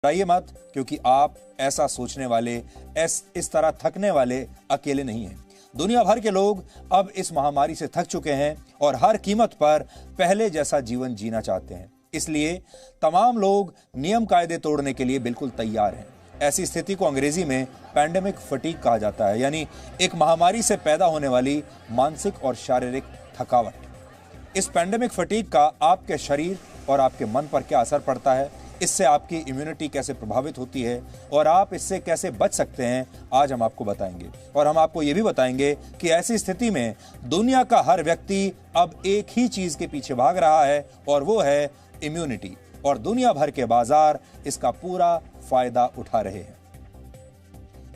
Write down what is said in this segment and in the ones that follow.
घबराइए मत, क्योंकि आप ऐसा सोचने वाले, इस तरह थकने वाले अकेले नहीं हैं। दुनिया भर के लोग अब इस महामारी से थक चुके हैं और हर कीमत पर पहले जैसा जीवन जीना चाहते हैं। इसलिए तमाम लोग नियम कायदे तोड़ने के लिए बिल्कुल तैयार हैं। ऐसी स्थिति को अंग्रेजी में पैंडेमिक फटीग कहा जाता है, यानी एक महामारी से पैदा होने वाली मानसिक और शारीरिक थकावट। इस पैंडेमिक फटीग का आपके शरीर और आपके मन पर क्या असर पड़ता है, इससे आपकी इम्यूनिटी कैसे प्रभावित होती है और आप इससे कैसे बच सकते हैं, आज हम आपको बताएंगे। और हम आपको यह भी बताएंगे कि ऐसी स्थिति में दुनिया का हर व्यक्ति अब एक ही चीज के पीछे भाग रहा है और वो है इम्यूनिटी, और दुनिया भर के बाजार इसका पूरा फायदा उठा रहे हैं।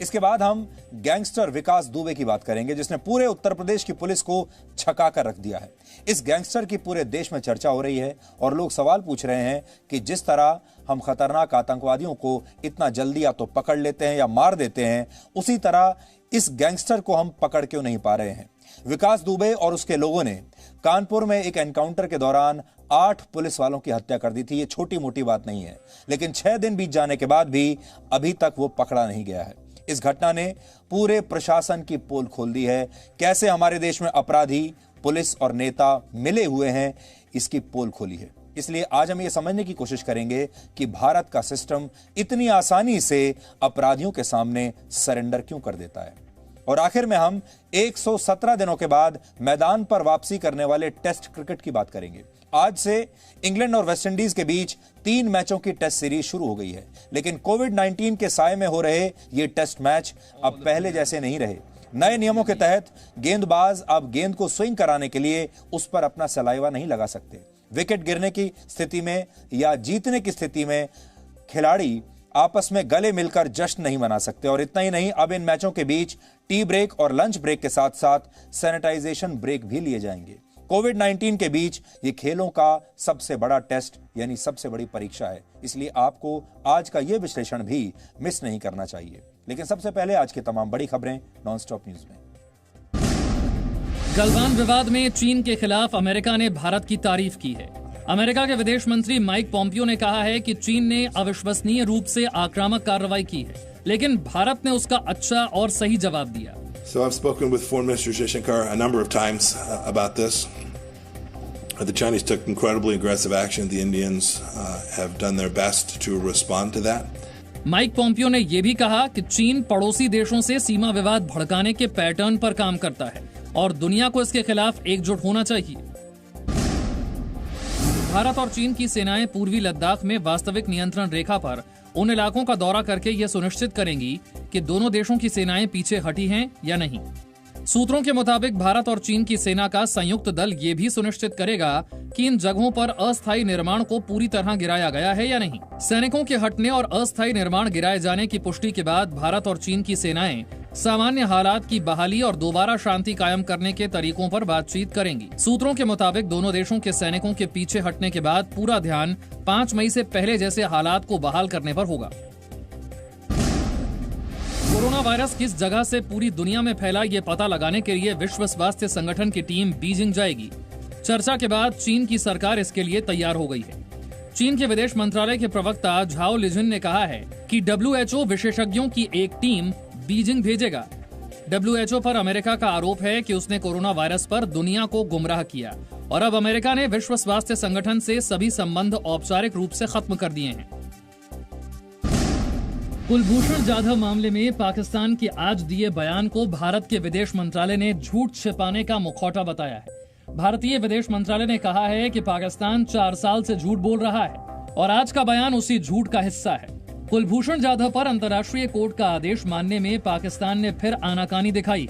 इसके बाद हम गैंगस्टर विकास दुबे की बात करेंगे, जिसने पूरे उत्तर प्रदेश की पुलिस को छका कर रख दिया है। इस गैंगस्टर की पूरे देश में चर्चा हो रही है और लोग सवाल पूछ रहे हैं कि जिस तरह हम खतरनाक आतंकवादियों को इतना जल्दी या तो पकड़ लेते हैं या मार देते हैं, उसी तरह इस गैंगस्टर को हम पकड़ क्यों नहीं पा रहे हैं। विकास दुबे और उसके लोगों ने कानपुर में एक एनकाउंटर के दौरान 8 पुलिस वालों की हत्या कर दी थी। ये छोटी मोटी बात नहीं है, लेकिन 6 दिन बीत जाने के बाद भी अभी तक वो पकड़ा नहीं गया है। इस घटना ने पूरे प्रशासन की पोल खोल दी है। कैसे हमारे देश में अपराधी, पुलिस और नेता मिले हुए हैं, इसकी पोल खोली है। इसलिए आज हम ये समझने की कोशिश करेंगे कि भारत का सिस्टम इतनी आसानी से अपराधियों के सामने सरेंडर क्यों कर देता है। और आखिर में हम 117 दिनों के बाद मैदान पर वापसी करने वाले टेस्ट क्रिकेट की बात करेंगे। आज से इंग्लैंड और वेस्टइंडीज के बीच 3 मैचों की टेस्ट सीरीज शुरू हो गई है, लेकिन कोविड-19 के साए में हो रहे ये टेस्ट मैच अब पहले जैसे नहीं रहे। नए नियमों के तहत गेंदबाज अब गेंद को स्विंग कराने के लिए उस पर अपना सलाइवा नहीं लगा सकते। विकेट गिरने की स्थिति में या जीतने की स्थिति में खिलाड़ी आपस में गले मिलकर जश्न नहीं मना सकते। और इतना ही नहीं, अब इन मैचों के बीच टी ब्रेक और लंच ब्रेक के साथ साथ सैनिटाइजेशन ब्रेक भी लिए जाएंगे। कोविड-19 के बीच ये खेलों का सबसे बड़ा टेस्ट यानी सबसे बड़ी परीक्षा है, इसलिए आपको आज का ये विश्लेषण भी मिस नहीं करना चाहिए। लेकिन सबसे पहले आज की तमाम बड़ी खबरें नॉनस्टॉप न्यूज में। गलवान विवाद में चीन के खिलाफ अमेरिका ने भारत की तारीफ की है। अमेरिका के विदेश मंत्री माइक पोम्पियो ने कहा है कि चीन ने अविश्वसनीय रूप से आक्रामक कार्रवाई की है, लेकिन भारत ने उसका अच्छा और सही जवाब दिया। So I've spoken with Foreign Minister Jaishankar a number of times about this. The Chinese took incredibly aggressive action. The Indians have done their best to respond to that. Mike Pompeo ने यह भी कहा कि चीन पड़ोसी देशों से सीमा विवाद भड़काने के पैटर्न पर काम करता है और दुनिया को इसके खिलाफ एकजुट होना चाहिए। भारत और चीन की सेनाएं पूर्वी लद्दाख में वास्तविक नियंत्रण रेखा पर उन इलाकों का दौरा करके यह सुनिश्चित करेंगी कि दोनों देशों की सेनाएं पीछे हटी हैं या नहीं। सूत्रों के मुताबिक भारत और चीन की सेना का संयुक्त दल ये भी सुनिश्चित करेगा कि इन जगहों पर अस्थायी निर्माण को पूरी तरह गिराया गया है या नहीं। सैनिकों के हटने और अस्थायी निर्माण गिराए जाने की पुष्टि के बाद भारत और चीन की सेनाएं सामान्य हालात की बहाली और दोबारा शांति कायम करने के तरीकों पर बातचीत करेंगी। सूत्रों के मुताबिक दोनों देशों के सैनिकों के पीछे हटने के बाद पूरा ध्यान 5 मई से पहले जैसे हालात को बहाल करने पर होगा। कोरोना वायरस किस जगह से पूरी दुनिया में फैला, ये पता लगाने के लिए विश्व स्वास्थ्य संगठन की टीम बीजिंग जाएगी। चर्चा के बाद चीन की सरकार इसके लिए तैयार हो गई है। चीन के विदेश मंत्रालय के प्रवक्ता झाओ लिजिन ने कहा है कि WHO विशेषज्ञों की एक टीम बीजिंग भेजेगा। WHO पर अमेरिका का आरोप है कि उसने कोरोना वायरस पर दुनिया को गुमराह किया और अब अमेरिका ने विश्व स्वास्थ्य संगठन से सभी संबंध औपचारिक रूप से खत्म कर दिए हैं। कुलभूषण जाधव मामले में पाकिस्तान के आज दिए बयान को भारत के विदेश मंत्रालय ने झूठ छिपाने का मुखौटा बताया है। भारतीय विदेश मंत्रालय ने कहा है कि पाकिस्तान 4 साल से झूठ बोल रहा है और आज का बयान उसी झूठ का हिस्सा है। कुलभूषण जाधव पर अंतर्राष्ट्रीय कोर्ट का आदेश मानने में पाकिस्तान ने फिर आनाकानी दिखाई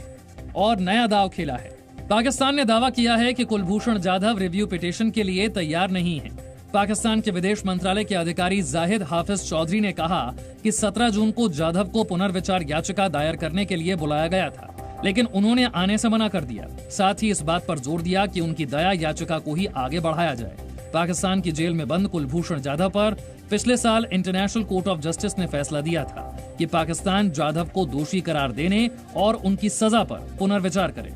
और नया दांव खेला है। पाकिस्तान ने दावा किया है कि कुलभूषण जाधव रिव्यू पिटीशन के लिए तैयार नहीं है। पाकिस्तान के विदेश मंत्रालय के अधिकारी जाहिद हाफिज चौधरी ने कहा कि 17 जून को जाधव को पुनर्विचार याचिका दायर करने के लिए बुलाया गया था, लेकिन उन्होंने आने से मना कर दिया। साथ ही इस बात पर जोर दिया कि उनकी दया याचिका को ही आगे बढ़ाया जाए। पाकिस्तान की जेल में बंद कुलभूषण जाधव पर पिछले साल इंटरनेशनल कोर्ट ऑफ जस्टिस ने फैसला दिया था कि पाकिस्तान जाधव को दोषी करार देने और उनकी सजा पर पुनर्विचार करे।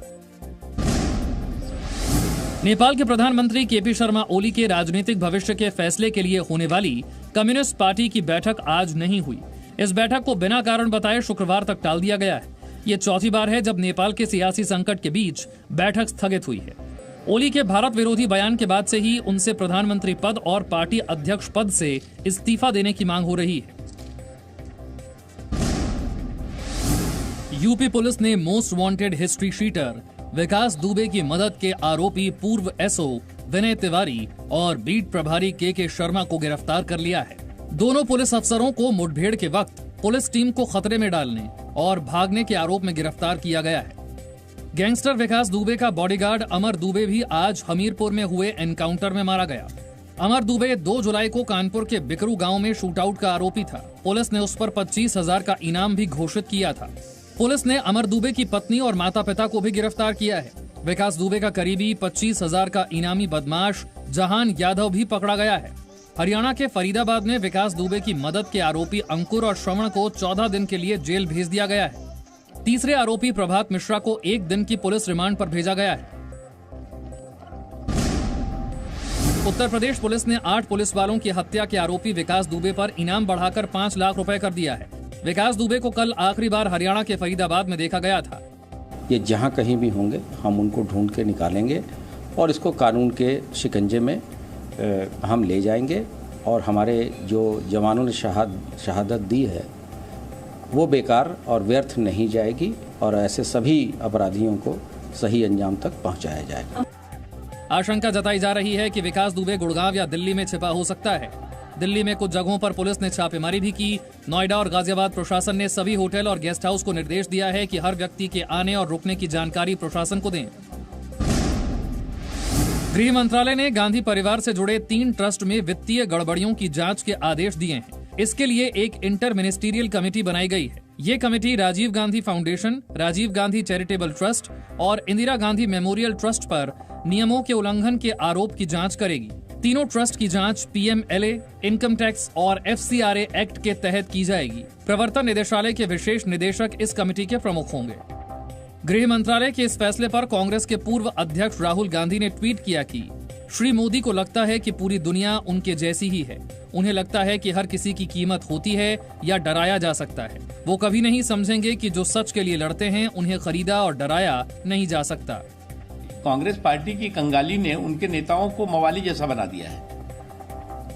नेपाल के प्रधानमंत्री केपी शर्मा ओली के राजनीतिक भविष्य के फैसले के लिए होने वाली कम्युनिस्ट पार्टी की बैठक आज नहीं हुई। इस बैठक को बिना कारण बताए शुक्रवार तक टाल दिया गया है। ये चौथी बार है जब नेपाल के सियासी संकट के बीच बैठक स्थगित हुई है। ओली के भारत विरोधी बयान के बाद से ही उनसे प्रधानमंत्री पद और पार्टी अध्यक्ष पद से इस्तीफा देने की मांग हो रही है। यूपी पुलिस ने मोस्ट वांटेड हिस्ट्री शीटर विकास दुबे की मदद के आरोपी पूर्व एसओ विनय तिवारी और बीट प्रभारी के शर्मा को गिरफ्तार कर लिया है। दोनों पुलिस अफसरों को मुठभेड़ के वक्त पुलिस टीम को खतरे में डालने और भागने के आरोप में गिरफ्तार किया गया है। गैंगस्टर विकास दुबे का बॉडीगार्ड अमर दुबे भी आज हमीरपुर में हुए एनकाउंटर में मारा गया। अमर दुबे 2 जुलाई को कानपुर के बिकरू गांव में शूटआउट का आरोपी था। पुलिस ने उस पर 25,000 का इनाम भी घोषित किया था। पुलिस ने अमर दुबे की पत्नी और माता पिता को भी गिरफ्तार किया है। विकास दुबे का करीबी 25,000 का इनामी बदमाश जहान यादव भी पकड़ा गया है। हरियाणा के फरीदाबाद में विकास दुबे की मदद के आरोपी अंकुर और श्रवण को 14 दिन के लिए जेल भेज दिया गया है। तीसरे आरोपी प्रभात मिश्रा को 1 दिन की पुलिस रिमांड पर भेजा गया है। उत्तर प्रदेश पुलिस ने 8 पुलिस वालों की हत्या के आरोपी विकास दुबे पर इनाम बढ़ाकर 5 लाख रुपए कर दिया है। विकास दुबे को कल आखिरी बार हरियाणा के फरीदाबाद में देखा गया था। ये जहां कहीं भी होंगे हम उनको ढूंढ के निकालेंगे और इसको कानून के शिकंजे में हम ले जाएंगे और हमारे जो जवानों ने शहादत दी है वो बेकार और व्यर्थ नहीं जाएगी और ऐसे सभी अपराधियों को सही अंजाम तक पहुंचाया जाएगा। आशंका जताई जा रही है कि विकास दुबे गुड़गांव या दिल्ली में छिपा हो सकता है। दिल्ली में कुछ जगहों पर पुलिस ने छापेमारी भी की। नोएडा और गाजियाबाद प्रशासन ने सभी होटल और गेस्ट हाउस को निर्देश दिया है कि हर व्यक्ति के आने और रुकने की जानकारी प्रशासन को दें। गृह मंत्रालय ने गांधी परिवार से जुड़े 3 ट्रस्ट में वित्तीय गड़बड़ियों की जांच के आदेश दिए हैं। इसके लिए एक इंटर मिनिस्टीरियल कमेटी बनाई गई है। ये committee Rajiv Gandhi foundation, Rajiv Gandhi charitable trust और इंदिरा गांधी मेमोरियल ट्रस्ट पर नियमों के उल्लंघन के आरोप की जांच करेगी। तीनों ट्रस्ट की जांच पीएमएलए, इनकम टैक्स और एफसीआरए एक्ट के तहत की जाएगी। प्रवर्तन निदेशालय के विशेष निदेशक इस कमेटी के प्रमुख होंगे। गृह मंत्रालय के इस फैसले पर कांग्रेस के पूर्व अध्यक्ष राहुल गांधी ने ट्वीट किया कि श्री मोदी को लगता है कि पूरी दुनिया उनके जैसी ही है। उन्हें लगता है कि हर किसी की कीमत होती है या डराया जा सकता है। वो कभी नहीं समझेंगे कि जो सच के लिए लड़ते हैं उन्हें खरीदा और डराया नहीं जा सकता। कांग्रेस पार्टी की कंगाली ने उनके नेताओं को मवाली जैसा बना दिया है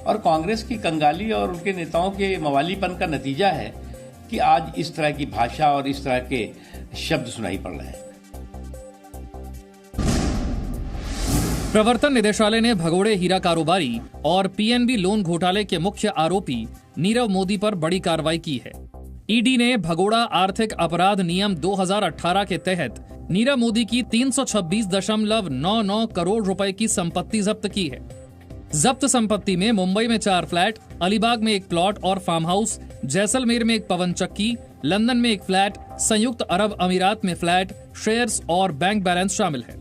और कांग्रेस की कंगाली और उनके नेताओं के मवालीपन का नतीजा है कि आज इस तरह की भाषा और इस तरह के शब्द सुनाई पड़ रहे हैं। प्रवर्तन निदेशालय ने भगोड़े हीरा कारोबारी और पीएनबी लोन घोटाले के मुख्य आरोपी नीरव मोदी पर बड़ी कार्रवाई की है। ईडी ने भगोड़ा आर्थिक अपराध नियम 2018 के तहत नीरव मोदी की 326.99 करोड़ रुपए की संपत्ति जब्त की है। जब्त संपत्ति में मुंबई में 4 फ्लैट, अलीबाग में 1 प्लॉट और फार्म हाउस, जैसलमेर में 1 पवन चक्की, लंदन में 1 फ्लैट, संयुक्त अरब अमीरात में फ्लैट, शेयर्स और बैंक बैलेंस शामिल है।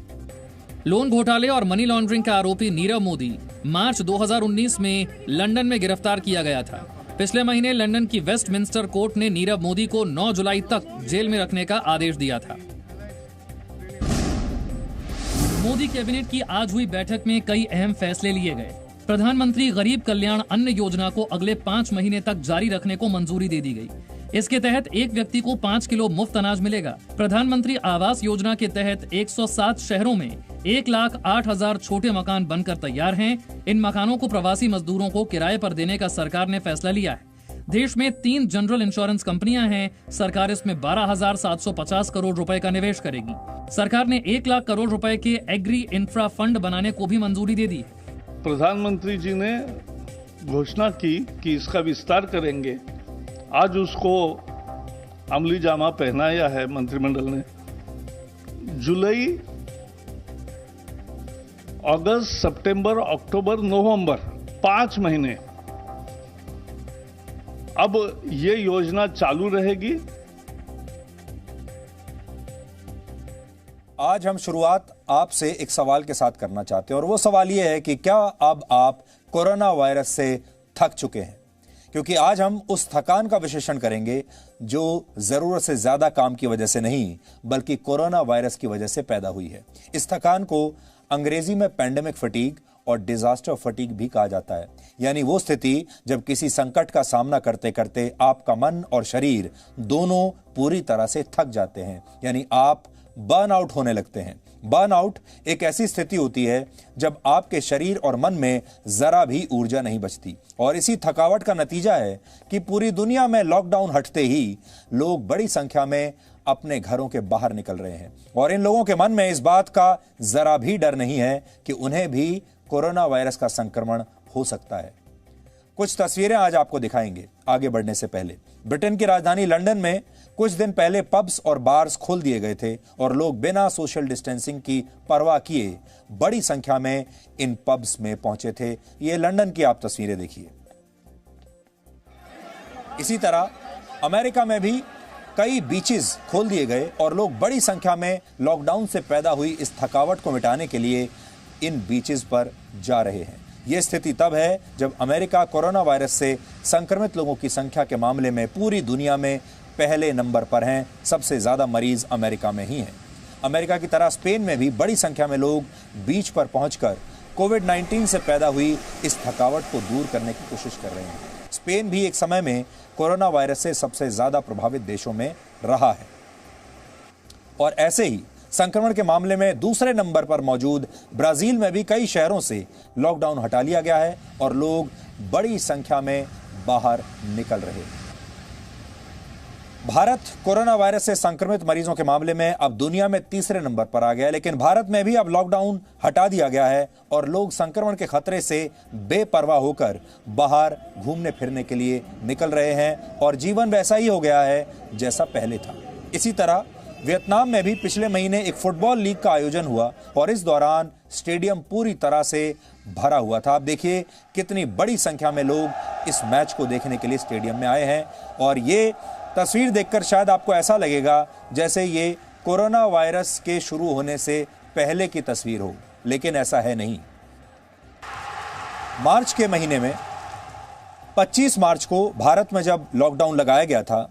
लोन घोटाले और मनी लॉन्ड्रिंग का आरोपी नीरव मोदी मार्च 2019 में लंदन में गिरफ्तार किया गया था। पिछले महीने लंदन की वेस्टमिंस्टर कोर्ट ने नीरव मोदी को 9 जुलाई तक जेल में रखने का आदेश दिया था। मोदी कैबिनेट की आज हुई बैठक में कई अहम फैसले लिए गए। प्रधानमंत्री गरीब कल्याण अन्न योजना को अगले 5 महीने तक जारी रखने को मंजूरी दे दी गई। इसके तहत एक व्यक्ति को 5 किलो मुफ्त अनाज मिलेगा। प्रधानमंत्री आवास योजना के तहत 107 शहरों में 1,08,000 छोटे मकान बनकर तैयार हैं। इन मकानों को प्रवासी मजदूरों को किराए पर देने का सरकार ने फैसला लिया है। देश में 3 जनरल इंश्योरेंस कंपनियां हैं। सरकार इसमें 12,750 करोड़ रुपए का निवेश करेगी। सरकार ने 1 लाख करोड़ रुपए के एग्री इंफ्रा फंड बनाने को भी मंजूरी दे दी है। प्रधानमंत्री जी ने घोषणा की कि इसका विस्तार करेंगे। आज उसको अमली जामा पहनाया है मंत्रिमंडल ने। जुलाई, अगस्त, सितंबर, अक्टूबर, नवंबर 5 महीने अब ये योजना चालू रहेगी। आज हम शुरुआत आपसे एक सवाल के साथ करना चाहते हैं और वो सवाल ये है कि क्या अब आप कोरोना वायरस से थक चुके हैं? क्योंकि आज हम उस थकान का विश्लेषण करेंगे जो जरूरत से ज्यादा काम की वजह से नहीं बल्कि कोरोना वायरस की वजह से पैदा हुई है। इस थकान को अंग्रेजी में पैंडेमिक फटीग और डिजास्टर फटीग भी कहा जाता है, यानी वो स्थिति जब किसी संकट का सामना करते करते आपका मन और शरीर दोनों पूरी तरह से थक जाते हैं, यानी आप बर्न आउट होने लगते हैं। बर्न आउट एक ऐसी स्थिति होती है जब आपके शरीर और मन में जरा भी ऊर्जा नहीं बचती, और इसी थकावट का नतीजा है कि पूरी दुनिया में लॉकडाउन हटते ही लोग बड़ी संख्या में अपने घरों के बाहर निकल रहे हैं, और इन लोगों के मन में इस बात का जरा भी डर नहीं है कि उन्हें भी कोरोना वायरस का संक्रमण हो सकता है। कुछ तस्वीरें आज आपको दिखाएंगे। आगे बढ़ने से पहले ब्रिटेन की राजधानी लंदन में कुछ दिन पहले पब्स और बार्स खोल दिए गए थे और लोग बिना सोशल डिस्टेंसिंग की परवाह किए बड़ी संख्या में इन पब्स में पहुंचे थे। ये लंदन की आप तस्वीरें देखिए। इसी तरह अमेरिका में भी कई बीचेस खोल दिए गए और लोग बड़ी संख्या में लॉकडाउन से पैदा हुई इस थकावट को मिटाने के लिए इन बीचेस पर जा रहे हैं। यह स्थिति तब है जब अमेरिका कोरोना वायरस से संक्रमित लोगों की संख्या के मामले में पूरी दुनिया में पहले नंबर पर हैं। सबसे ज्यादा मरीज अमेरिका में ही हैं। अमेरिका की तरह स्पेन में भी बड़ी संख्या में लोग बीच पर पहुंचकर कोविड-19 से पैदा हुई इस थकावट को दूर करने की कोशिश कर रहे हैं। स्पेन भी एक समय में कोरोना वायरस से सबसे ज्यादा प्रभावित देशों में रहा है, और ऐसे ही संक्रमण के मामले में दूसरे नंबर पर मौजूद ब्राजील में भी कई शहरों से लॉकडाउन हटा लिया गया है और लोग बड़ी संख्या में बाहर निकल रहे हैं। भारत कोरोना वायरस से संक्रमित मरीजों के मामले में अब दुनिया में तीसरे नंबर पर आ गया है, लेकिन भारत में भी अब लॉकडाउन हटा दिया गया है और लोग संक्रमण के खतरे से बेपरवाह होकर बाहर घूमने फिरने के लिए निकल रहे हैं और जीवन वैसा ही हो गया है जैसा पहले था। इसी तरह वियतनाम में भी पिछले महीने एक फुटबॉल लीग का आयोजन हुआ और इस दौरान स्टेडियम पूरी तरह से भरा हुआ था। आप देखिए कितनी बड़ी संख्या में लोग इस मैच को देखने के लिए स्टेडियम में आए हैं, और ये तस्वीर देखकर शायद आपको ऐसा लगेगा जैसे ये कोरोना वायरस के शुरू होने से पहले की तस्वीर हो, लेकिन ऐसा है नहीं। मार्च के महीने में 25 मार्च को भारत में जब लॉकडाउन लगाया गया था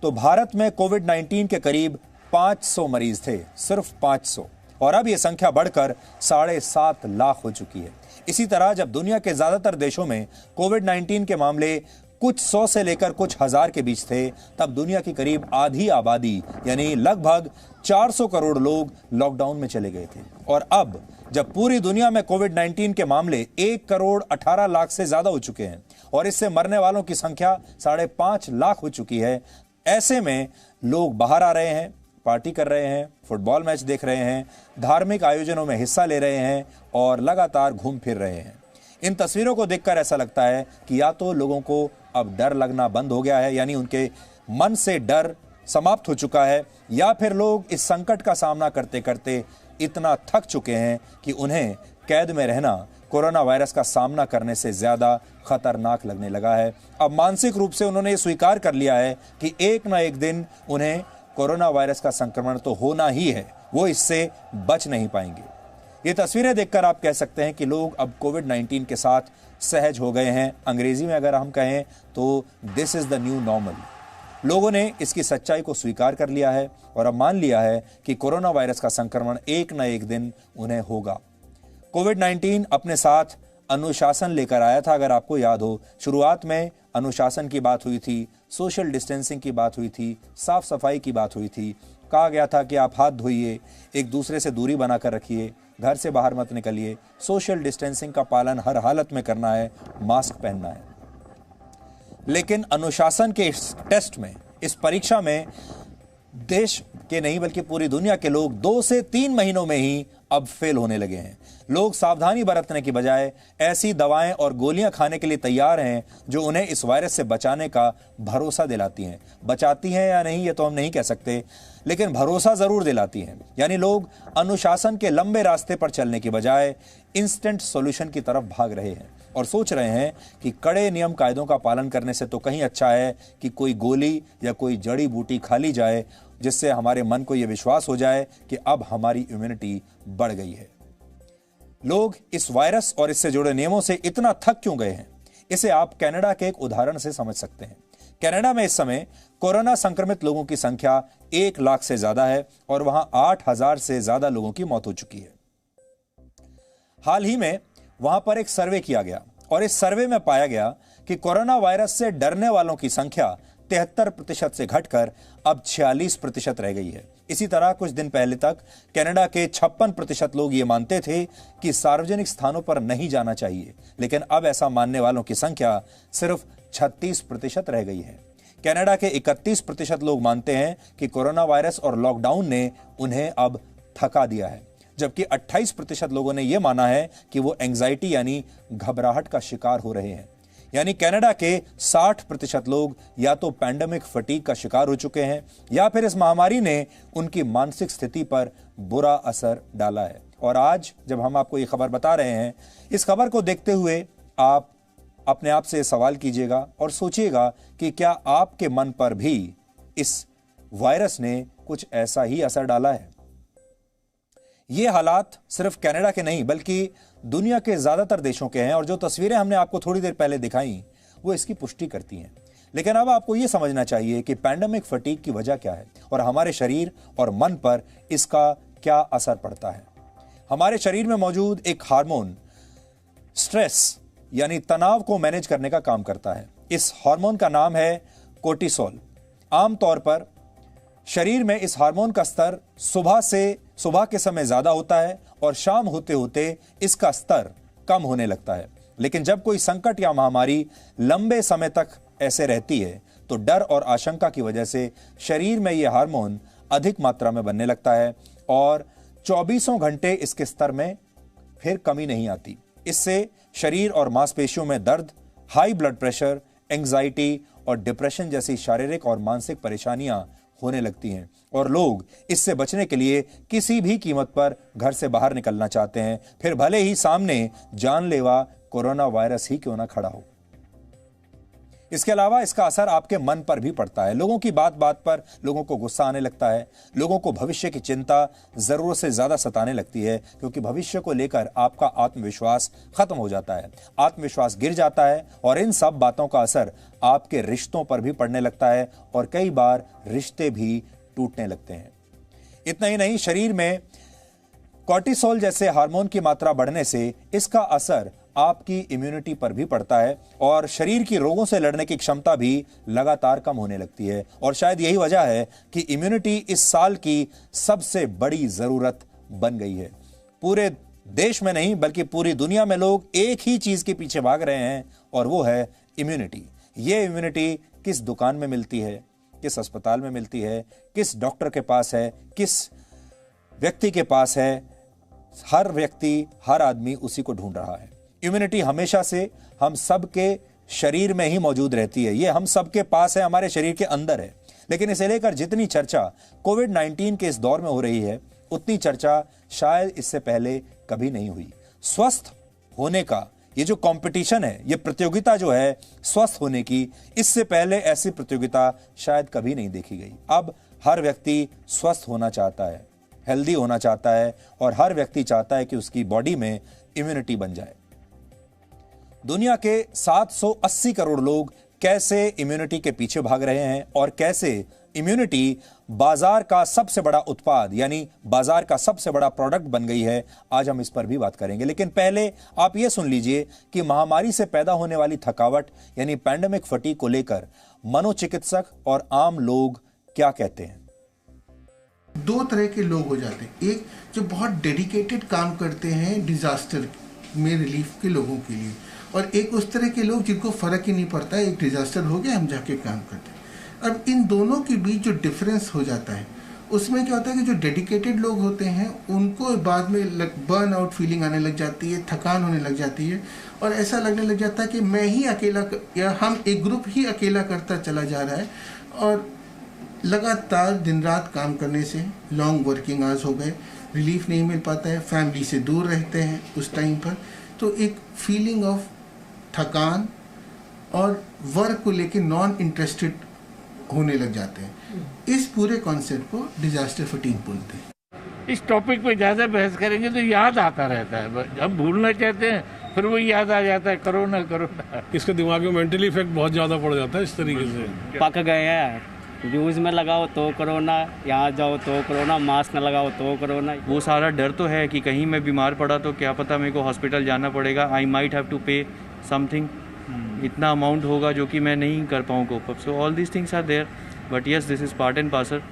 तो भारत में कोविड-19 के करीब 500 मरीज थे, सिर्फ 500, और अब यह संख्या बढ़कर 7.5 लाख हो चुकी है। इसी तरह जब दुनिया के ज्यादातर देशों में कोविड-19 के मामले कुछ 100 से लेकर कुछ हजार के बीच थे, तब दुनिया की करीब आधी आबादी यानी लगभग 400 करोड़ लोग लॉकडाउन में चले गए थे। और अब जब पूरी दुनिया में कोविड-19 के मामले 1 करोड़ 18 लाख से ज्यादा हो चुके हैं और इससे मरने वालों की संख्या 5.5 लाख हो चुकी है, ऐसे में लोग बाहर आ रहे हैं, पार्टी कर रहे हैं, फुटबॉल मैच देख रहे हैं, धार्मिक आयोजनों में हिस्सा ले रहे हैं और लगातार घूम फिर रहे हैं। इन तस्वीरों को देखकर ऐसा लगता है कि या तो लोगों को अब डर लगना बंद हो गया है, यानी उनके मन से डर समाप्त हो चुका है, या फिर लोग इस संकट का सामना करते करते इतना थक चुके हैं कि उन्हें कैद में रहना कोरोना वायरस का सामना करने से ज्यादा खतरनाक लगने लगा है। अब मानसिक रूप से उन्होंने स्वीकार कर लिया है कि एक ना एक दिन उन्हें कोरोना वायरस का संक्रमण तो होना ही है, वो इससे बच नहीं पाएंगे। ये तस्वीरें देखकर आप कह सकते हैं कि लोग अब कोविड-19 के साथ सहज हो गए हैं। अंग्रेजी में अगर हम कहें तो this is the new normal. लोगों ने इसकी सच्चाई को स्वीकार कर लिया है और अब मान लिया है कि कोरोना वायरस का संक्रमण एक न एक दिन उन्हें होगा। कोविड-19 अपने साथ अनुशासन लेकर आया था। अगर आपको याद हो, शुरुआत में अनुशासन की बात हुई थी, सोशल डिस्टेंसिंग की बात हुई थी, साफ सफाई की बात हुई थी। कहा गया था कि आप हाथ धोइए, एक दूसरे से दूरी बनाकर रखिए, घर से बाहर मत निकलिए, सोशल डिस्टेंसिंग का पालन हर हालत में करना है, मास्क पहनना है। लेकिन अनुशासन के इस टेस्ट में, इस परीक्षा में देश के नहीं बल्कि पूरी दुनिया के लोग 2 से 3 महीनों में ही अब फेल होने लगे हैं। लोग सावधानी बरतने की बजाय ऐसी दवाएं और गोलियां खाने के लिए तैयार हैं जो उन्हें इस वायरस से बचाने का भरोसा दिलाती हैं। बचाती हैं या नहीं ये तो हम नहीं कह सकते, लेकिन भरोसा जरूर दिलाती हैं। यानी लोग अनुशासन के लंबे रास्ते पर चलने की बजाय इंस्टेंट सॉल्यूशन की तरफ भाग रहे हैं और सोच रहे हैं कि कड़े नियम कायदों का पालन करने से तो कहीं अच्छा है कि कोई गोली या कोई जड़ी बूटी खा ली जाए, जिससे हमारे मन को यह विश्वास हो जाए कि अब हमारी इम्यूनिटी बढ़ गई है। लोग इस वायरस और इससे जुड़े नियमों से इतना थक क्यों गए हैं, इसे आप कनाडा के एक उदाहरण से समझ सकते हैं। कनाडा में इस समय कोरोना संक्रमित लोगों की संख्या 1 लाख से ज्यादा है और वहां 8,000 से ज्यादा लोगों की मौत हो चुकी है। हाल ही में वहां पर एक सर्वे किया गया और इस सर्वे में पाया गया कि कोरोना वायरस से डरने वालों की संख्या 73% से घटकर अब 46% रह गई है। इसी तरह कुछ दिन पहले तक कनाडा के 56% लोग ये मानते थे कि सार्वजनिक स्थानों पर नहीं जाना चाहिए, लेकिन अब ऐसा मानने वालों की संख्या सिर्फ 36% रह गई है। कनाडा के 31% लोग मानते हैं कि कोरोना वायरस और लॉकडाउन ने उन्हें अब थका दिया है, जबकि 28% लोगों ने यह माना है कि वो एंजाइटी यानी घबराहट का शिकार हो रहे हैं। यानी कनाडा के 60% लोग या तो पैंडेमिक फटीग का शिकार हो चुके हैं या फिर इस महामारी ने उनकी मानसिक स्थिति पर बुरा असर डाला है। और आज जब हम आपको ये खबर बता रहे हैं, इस खबर को देखते हुए आप अपने आप से सवाल कीजिएगा और सोचिएगा कि क्या आपके मन पर भी इस वायरस ने कुछ ऐसा ही असर डाला है। ये हालात सिर्फ कनाडा के नहीं बल्कि दुनिया के ज्यादातर देशों के हैं और जो तस्वीरें हमने आपको थोड़ी देर पहले दिखाई वो इसकी पुष्टि करती हैं। लेकिन अब आपको यह समझना चाहिए कि पैंडेमिक फटीग की वजह क्या है और हमारे शरीर और मन पर इसका क्या असर पड़ता है। हमारे शरीर में मौजूद एक हार्मोन स्ट्रेस यानी तनाव को मैनेज करने का काम करता है। इस हार्मोन का नाम है कोर्टिसोल। आमतौर पर शरीर में इस हार्मोन का स्तर सुबह के समय ज्यादा होता है और शाम होते होते इसका स्तर कम होने लगता है। लेकिन जब कोई संकट या महामारी लंबे समय तक ऐसे रहती है तो डर और आशंका की वजह से शरीर में यह हार्मोन अधिक मात्रा में बनने लगता है और 24 घंटे इसके स्तर में फिर कमी नहीं आती। इससे शरीर और मांसपेशियों में दर्द, हाई ब्लड प्रेशर, एंजाइटी और डिप्रेशन जैसी शारीरिक और मानसिक परेशानियां होने लगती हैं और लोग इससे बचने के लिए किसी भी कीमत पर घर से बाहर निकलना चाहते हैं, फिर भले ही सामने जानलेवा कोरोना वायरस ही क्यों ना खड़ा हो। इसके अलावा इसका असर आपके मन पर भी पड़ता है। लोगों की बात बात पर लोगों को गुस्सा आने लगता है। लोगों को भविष्य की चिंता जरूरत से ज्यादा सताने लगती है क्योंकि भविष्य को लेकर आपका आत्मविश्वास खत्म हो जाता है, आत्मविश्वास गिर जाता है और इन सब बातों का असर आपके रिश्तों पर भी पड़ने लगता है और कई बार रिश्ते भी टूटने लगते हैं। इतना ही नहीं, शरीर में कोर्टिसोल जैसे हार्मोन की मात्रा बढ़ने से इसका असर आपकी इम्यूनिटी पर भी पड़ता है और शरीर की रोगों से लड़ने की क्षमता भी लगातार कम होने लगती है। और शायद यही वजह है कि इम्यूनिटी इस साल की सबसे बड़ी जरूरत बन गई है। पूरे देश में नहीं बल्कि पूरी दुनिया में लोग एक ही चीज के पीछे भाग रहे हैं और वो है इम्यूनिटी। ये इम्यूनिटी किस दुकान में मिलती है, किस अस्पताल में मिलती है, किस डॉक्टर के पास है, किस व्यक्ति के पास है, हर व्यक्ति, हर आदमी उसी को ढूंढ रहा है। इम्यूनिटी हमेशा से हम सबके शरीर में ही मौजूद रहती है। ये हम सबके पास है, हमारे शरीर के अंदर है। लेकिन इसे लेकर जितनी चर्चा कोविड-19 के इस दौर में हो रही है उतनी चर्चा शायद इससे पहले कभी नहीं हुई। स्वस्थ होने का ये जो कंपटीशन है, ये प्रतियोगिता जो है स्वस्थ होने की, इससे पहले ऐसी प्रतियोगिता शायद कभी नहीं देखी गई। अब हर व्यक्ति स्वस्थ होना चाहता है, हेल्दी होना चाहता है और हर व्यक्ति चाहता है कि उसकी बॉडी में इम्यूनिटी बन जाए। दुनिया के 780 करोड़ लोग कैसे इम्यूनिटी के पीछे भाग रहे हैं और कैसे इम्यूनिटी बाजार का सबसे बड़ा उत्पाद यानी बाजार का सबसे बड़ा प्रोडक्ट बन गई है, आज हम इस पर भी बात करेंगे। लेकिन पहले आप यह सुन लीजिए कि महामारी से पैदा होने वाली थकावट यानी पैंडेमिक फटीग को लेकर मनोचिकित्सक और आम लोग क्या कहते हैं। दो तरह के लोग हो जाते हैं, एक जो बहुत डेडिकेटेड काम करते हैं डिजास्टर में रिलीफ के लोगों के लिए, और एक उस तरह के लोग जिनको फर्क ही नहीं पड़ता है, एक डिजास्टर हो गया हम जाके काम करते हैं। अब इन दोनों के बीच जो डिफरेंस हो जाता है उसमें क्या होता है कि जो डेडिकेटेड लोग होते हैं उनको बाद में बर्न आउट फीलिंग आने लग जाती है, थकान होने लग जाती है और ऐसा लगने लग जाता है कि मैं ही अकेला या हम एक ग्रुप ही अकेला करता चला जा रहा है। और लगातार दिन रात काम करने से लॉन्ग वर्किंग आवर्स हो गए, रिलीफ नहीं मिल पाता है, फैमिली से दूर रहते हैं उस टाइम पर, तो एक फीलिंग ऑफ थकान और वर्क को लेके नॉन इंटरेस्टेड होने लग जाते हैं। इस पूरे कॉन्सेप्ट को डिजास्टर फटीग बोलते हैं। इस टॉपिक पे ज़्यादा बहस करेंगे तो याद आता रहता है, हम भूलना चाहते हैं फिर वो याद आ जाता है, करोना। इसके दिमाग में मेंटली इफेक्ट बहुत ज़्यादा पड़ जाता है इस तरीके से। पक गए हैं, न्यूज़ में लगाओ तो कोरोना, यहाँ जाओ तो कोरोना, मास्क न लगाओ तो कोरोना। वो सारा डर तो है कि कहीं मैं बीमार पड़ा तो क्या पता मेरे को हॉस्पिटल जाना पड़ेगा, I might have to pay something, इतना अमाउंट होगा जो कि मैं नहीं कर पाऊँ cope up. So all these things are there, but yes this is part and parcel.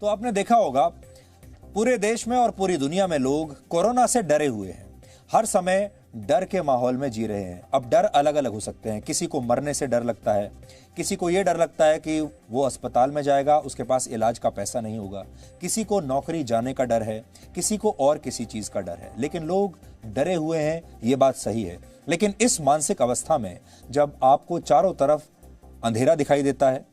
तो आपने देखा होगा पूरे देश में और पूरी दुनिया में लोग कोरोना से डरे हुए हैं, हर समय डर के माहौल में जी रहे हैं। अब डर अलग अलग हो सकते हैं, किसी को मरने से डर लगता है, किसी को यह डर लगता है कि वो अस्पताल में जाएगा, उसके पास इलाज का पैसा नहीं होगा, किसी को नौकरी जाने का डर है, किसी को और किसी चीज का डर है। लेकिन लोग डरे हुए हैं, ये बात सही है। लेकिन इस मानसिक अवस्था में जब आपको चारों तरफ अंधेरा दिखाई देता है,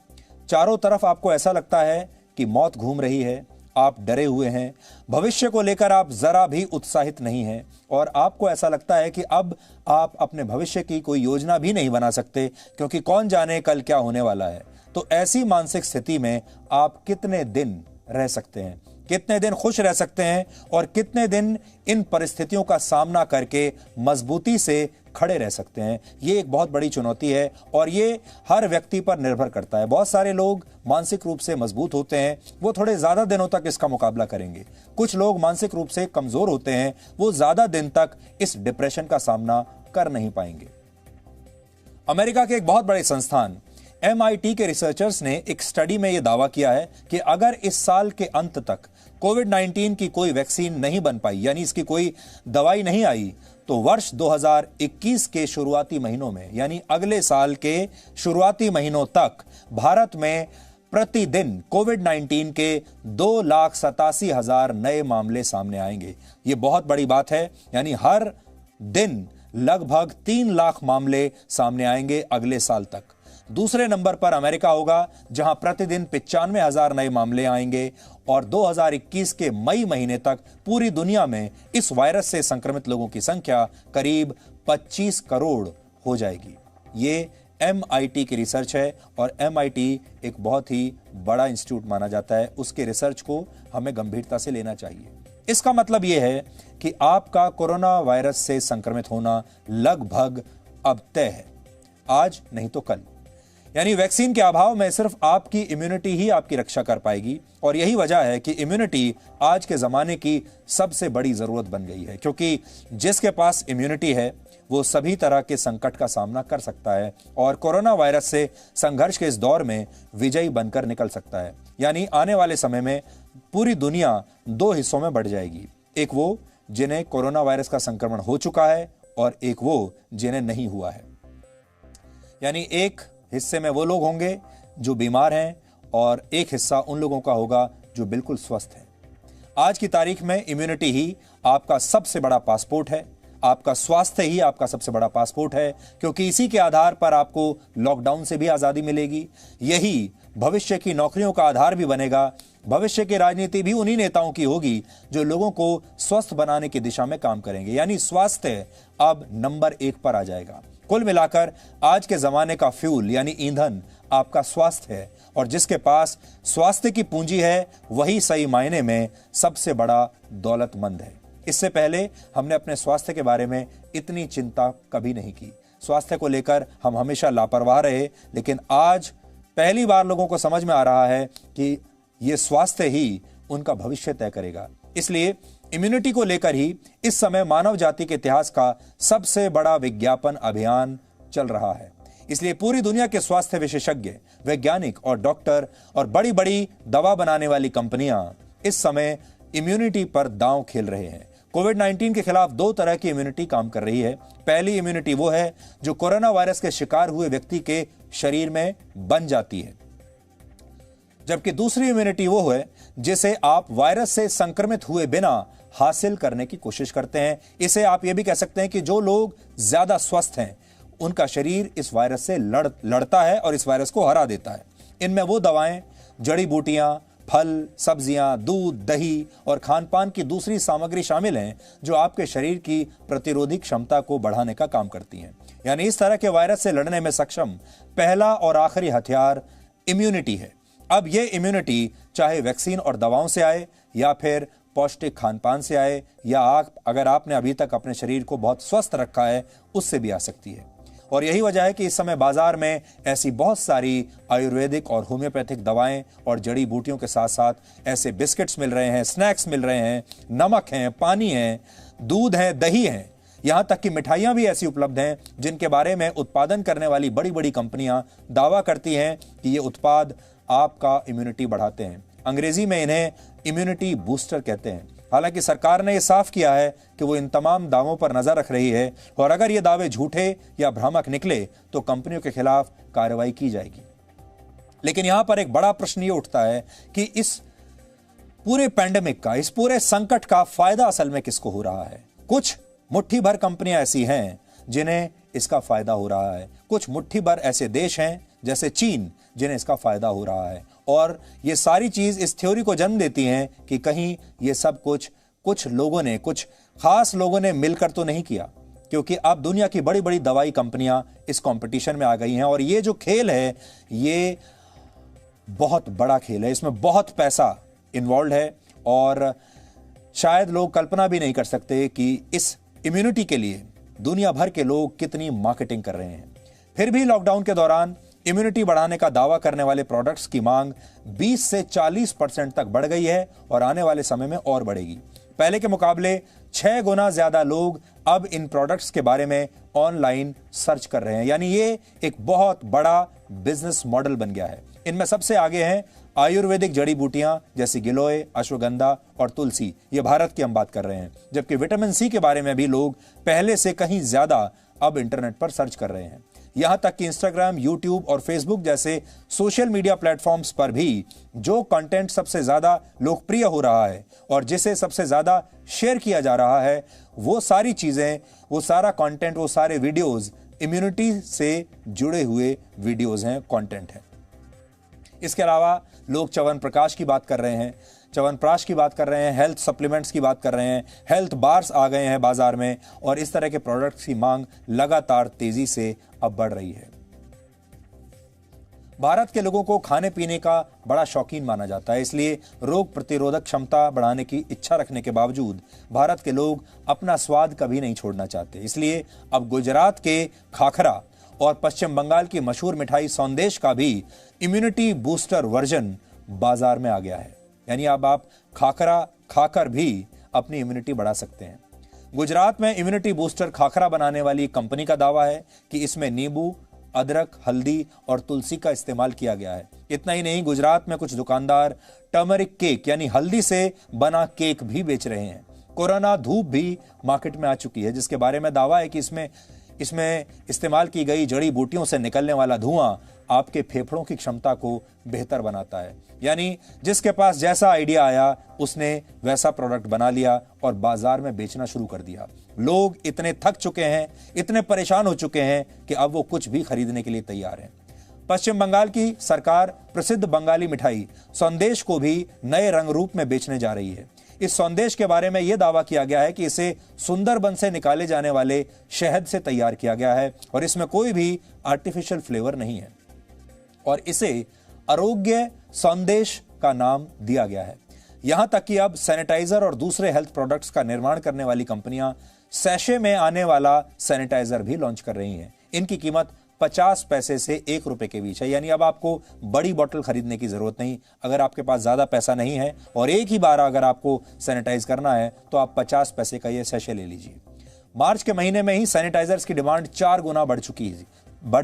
चारों तरफ आपको ऐसा लगता है कि मौत घूम रही है, आप डरे हुए हैं, भविष्य को लेकर आप जरा भी उत्साहित नहीं हैं और आपको ऐसा लगता है कि अब आप अपने भविष्य की कोई योजना भी नहीं बना सकते क्योंकि कौन जाने कल क्या होने वाला है। तो ऐसी मानसिक स्थिति में आप कितने दिन रह सकते हैं, कितने दिन खुश रह सकते हैं और कितने दिन इन परिस्थितियों का सामना करके मजबूती से खड़े रह सकते हैं, ये एक बहुत बड़ी चुनौती है और ये हर व्यक्ति पर निर्भर करता है। बहुत सारे लोग मानसिक रूप से मजबूत होते हैं, वो थोड़े ज्यादा दिनों तक इसका मुकाबला करेंगे। कुछ लोग मानसिक रूप से कमजोर होते हैं, वो ज्यादा दिन तक इस डिप्रेशन का सामना कर नहीं पाएंगे। अमेरिका के एक बहुत बड़े संस्थान MIT के रिसर्चर्स ने एक स्टडी में यह दावा किया है कि अगर इस साल के अंत तक कोविड-19 की कोई वैक्सीन नहीं बन पाई, यानी इसकी कोई दवाई नहीं आई, तो वर्ष 2021 के शुरुआती महीनों में, यानी अगले साल के शुरुआती महीनों तक भारत में प्रतिदिन कोविड-19 के 2,87,000 नए मामले सामने आएंगे। ये बहुत बड़ी बात है, यानी हर दिन लगभग 3 लाख मामले सामने आएंगे अगले साल तक। दूसरे नंबर पर अमेरिका होगा, जहां प्रतिदिन 95,000 नए मामले आएंगे और 2021 के मई महीने तक पूरी दुनिया में इस वायरस से संक्रमित लोगों की संख्या करीब 25 करोड़ हो जाएगी। ये MIT की रिसर्च है और MIT एक बहुत ही बड़ा इंस्टीट्यूट माना जाता है, उसके रिसर्च को हमें गंभीरता से लेना चाहिए। इसका मतलब यह है कि आपका कोरोना वायरस से संक्रमित होना लगभग अब तय है, आज नहीं तो कल। यानी वैक्सीन के अभाव में सिर्फ आपकी इम्यूनिटी ही आपकी रक्षा कर पाएगी और यही वजह है कि इम्यूनिटी आज के जमाने की सबसे बड़ी जरूरत बन गई है, क्योंकि जिसके पास इम्यूनिटी है वो सभी तरह के संकट का सामना कर सकता है और कोरोना वायरस से संघर्ष के इस दौर में विजयी बनकर निकल सकता है। यानी आने वाले समय में पूरी दुनिया 2 हिस्सों में बढ़ जाएगी, एक वो जिन्हें कोरोना वायरस का संक्रमण हो चुका है और एक वो जिन्हें नहीं हुआ है। यानी एक हिस्से में वो लोग होंगे जो बीमार हैं और एक हिस्सा उन लोगों का होगा जो बिल्कुल स्वस्थ है। आज की तारीख में इम्यूनिटी ही आपका सबसे बड़ा पासपोर्ट है, आपका स्वास्थ्य ही आपका सबसे बड़ा पासपोर्ट है, क्योंकि इसी के आधार पर आपको लॉकडाउन से भी आजादी मिलेगी। यही भविष्य की नौकरियों का आधार भी बनेगा। भविष्य की राजनीति भी उन्हीं नेताओं की होगी जो लोगों को स्वस्थ बनाने की दिशा में काम करेंगे। यानी स्वास्थ्य अब नंबर 1 पर आ जाएगा। कुल मिलाकर आज के जमाने का फ्यूल यानी ईंधन आपका स्वास्थ्य है और जिसके पास स्वास्थ्य की पूंजी है वही सही मायने में सबसे बड़ा दौलतमंद है। इससे पहले हमने अपने स्वास्थ्य के बारे में इतनी चिंता कभी नहीं की। स्वास्थ्य को लेकर हम हमेशा लापरवाह रहे, लेकिन आज पहली बार लोगों को समझ में आ रहा है कि ये स्वास्थ्य ही उनका भविष्य तय करेगा। इसलिए इम्यूनिटी को लेकर ही इस समय मानव जाति के इतिहास का सबसे बड़ा विज्ञापन अभियान चल रहा है। इसलिए पूरी दुनिया के स्वास्थ्य विशेषज्ञ, वैज्ञानिक और डॉक्टर और बड़ी बड़ी दवा बनाने वाली कंपनियां इस समय इम्यूनिटी पर दांव खेल रहे हैं। कोविड-19 के खिलाफ 2 तरह की इम्यूनिटी काम कर रही है। पहली इम्यूनिटी वो है जो कोरोना वायरस के शिकार हुए व्यक्ति के शरीर में बन जाती है, जबकि दूसरी इम्यूनिटी वो है जिसे आप वायरस से संक्रमित हुए बिना हासिल करने की कोशिश करते हैं। इसे आप ये भी कह सकते हैं कि जो लोग ज्यादा स्वस्थ हैं उनका शरीर इस वायरस से लड़ता है और इस वायरस को हरा देता है। इनमें वो दवाएं, जड़ी बूटियां, फल, सब्जियां, दूध, दही और खान-पान की दूसरी सामग्री शामिल हैं जो आपके शरीर की प्रतिरोधी क्षमता को बढ़ाने का काम करती हैं। यानी इस तरह के वायरस से लड़ने में सक्षम पहला और आखिरी हथियार इम्यूनिटी है। अब यह इम्यूनिटी चाहे वैक्सीन और दवाओं से आए या फिर पौष्टिक खानपान से आए या अगर आपने अभी तक अपने शरीर को बहुत स्वस्थ रखा है उससे भी आ सकती है। और यही वजह है कि इस समय बाजार में ऐसी बहुत सारी आयुर्वेदिक और होम्योपैथिक दवाएं और जड़ी बूटियों के साथ साथ ऐसे बिस्किट्स मिल रहे हैं, स्नैक्स मिल रहे हैं, नमक है, पानी है, दूध है, दही है, यहां तक कि मिठाइयां भी ऐसी उपलब्ध हैं जिनके बारे में उत्पादन करने वाली बड़ी बड़ी कंपनियां दावा करती हैं कि ये उत्पाद आपका इम्यूनिटी बढ़ाते हैं। अंग्रेजी में इन्हें इम्यूनिटी बूस्टर कहते हैं। हालांकि सरकार ने यह साफ किया है कि वो इन तमाम दावों पर नजर रख रही है और अगर ये दावे झूठे या भ्रामक निकले तो कंपनियों के खिलाफ कार्रवाई की जाएगी। लेकिन यहां पर एक बड़ा प्रश्न ये उठता है कि इस पूरे पैंडेमिक का, इस पूरे संकट का फायदा असल में किसको हो रहा है? कुछ मुट्ठी भर कंपनियां ऐसी हैं जिन्हें इसका फायदा हो रहा है, कुछ मुट्ठी भर ऐसे देश हैं जैसे चीन जिन्हें इसका फायदा हो रहा है। और ये सारी चीज इस थ्योरी को जन्म देती हैं कि कहीं ये सब कुछ लोगों ने, कुछ खास लोगों ने मिलकर तो नहीं किया, क्योंकि अब दुनिया की बड़ी बड़ी दवाई कंपनियां इस कंपटीशन में आ गई हैं और ये जो खेल है ये बहुत बड़ा खेल है, इसमें बहुत पैसा इन्वॉल्व है और शायद लोग कल्पना भी नहीं कर सकते कि इस इम्यूनिटी के लिए दुनिया भर के लोग कितनी मार्केटिंग कर रहे हैं। फिर भी लॉकडाउन के दौरान इम्यूनिटी बढ़ाने का दावा करने वाले प्रोडक्ट्स की मांग 20 से 40% तक बढ़ गई है और आने वाले समय में और बढ़ेगी। पहले के मुकाबले 6 गुना ज्यादा लोग अब इन प्रोडक्ट्स के बारे में ऑनलाइन सर्च कर रहे हैं, यानी ये एक बहुत बड़ा बिजनेस मॉडल बन गया है। इनमें सबसे आगे हैं आयुर्वेदिक जड़ी बूटियां जैसे गिलोय, अश्वगंधा और तुलसी, ये भारत की हम बात कर रहे हैं। जबकि विटामिन सी के बारे में भी लोग पहले से कहीं ज्यादा अब इंटरनेट पर सर्च कर रहे हैं। यहां तक कि इंस्टाग्राम, यूट्यूब और फेसबुक जैसे सोशल मीडिया प्लेटफॉर्म्स पर भी जो कंटेंट सबसे ज्यादा लोकप्रिय हो रहा है और जिसे सबसे ज्यादा शेयर किया जा रहा है, वो सारी चीजें, वो सारा कंटेंट, वो सारे वीडियोस इम्यूनिटी से जुड़े हुए वीडियोस हैं, कंटेंट है। इसके अलावा लोग च्यवनप्राश की बात कर रहे हैं, हेल्थ सप्लीमेंट्स की बात कर रहे हैं, हेल्थ बार्स आ गए हैं बाजार में और इस तरह के प्रोडक्ट्स की मांग लगातार तेजी से अब बढ़ रही है। भारत के लोगों को खाने पीने का बड़ा शौकीन माना जाता है, इसलिए रोग प्रतिरोधक क्षमता बढ़ाने की इच्छा रखने के बावजूद भारत के लोग अपना स्वाद कभी नहीं छोड़ना चाहते। इसलिए अब गुजरात के खाखरा और पश्चिम बंगाल की मशहूर मिठाई सौंदेश का भी इम्यूनिटी बूस्टर वर्जन बाजार में आ गया है, यानी अब आप खाखरा खाकर भी अपनी इम्यूनिटी बढ़ा सकते हैं। गुजरात में इम्यूनिटी बूस्टर खाखरा बनाने वाली कंपनी का दावा है कि इसमें नींबू, अदरक, हल्दी और तुलसी का इस्तेमाल किया गया है। इतना ही नहीं, गुजरात में कुछ दुकानदार टर्मरिक केक यानी हल्दी से बना केक भी बेच रहे हैं। कोरोना धूप भी मार्केट में आ चुकी है, जिसके बारे में दावा है कि इसमें इस्तेमाल की गई जड़ी बूटियों से निकलने वाला धुआं आपके फेफड़ों की क्षमता को बेहतर बनाता है। यानी जिसके पास जैसा आइडिया आया उसने वैसा प्रोडक्ट बना लिया और बाजार में बेचना शुरू कर दिया। लोग इतने थक चुके हैं, इतने परेशान हो चुके हैं कि अब वो कुछ भी खरीदने के लिए तैयार हैं। पश्चिम बंगाल की सरकार प्रसिद्ध बंगाली मिठाई सौंदेश को भी नए रंग रूप में बेचने जा रही है। इस सौंदेश के बारे में यह दावा किया गया है कि इसे सुंदरबन से निकाले जाने वाले शहद से तैयार किया गया है और इसमें कोई भी आर्टिफिशियल फ्लेवर नहीं है और इसे आरोग्य सौंदेश का नाम दिया गया है। यहां तक कि अब सैनिटाइजर और दूसरे हेल्थ प्रोडक्ट्स का निर्माण करने वाली कंपनियां सैशे में आने वाला सैनिटाइजर भी लॉन्च कर रही हैं। इनकी कीमत 50 पैसे से 1 रुपए के बीच है, यानी अब आपको बड़ी बोतल खरीदने की जरूरत नहीं। अगर आपके पास ज्यादा पैसा नहीं है और एक ही बार अगर आपको सैनिटाइज करना है तो आप 50 पैसे का ये सैशे ले लीजिए। मार्च के महीने में ही सैनिटाइजर्स की डिमांड 4 गुना बढ़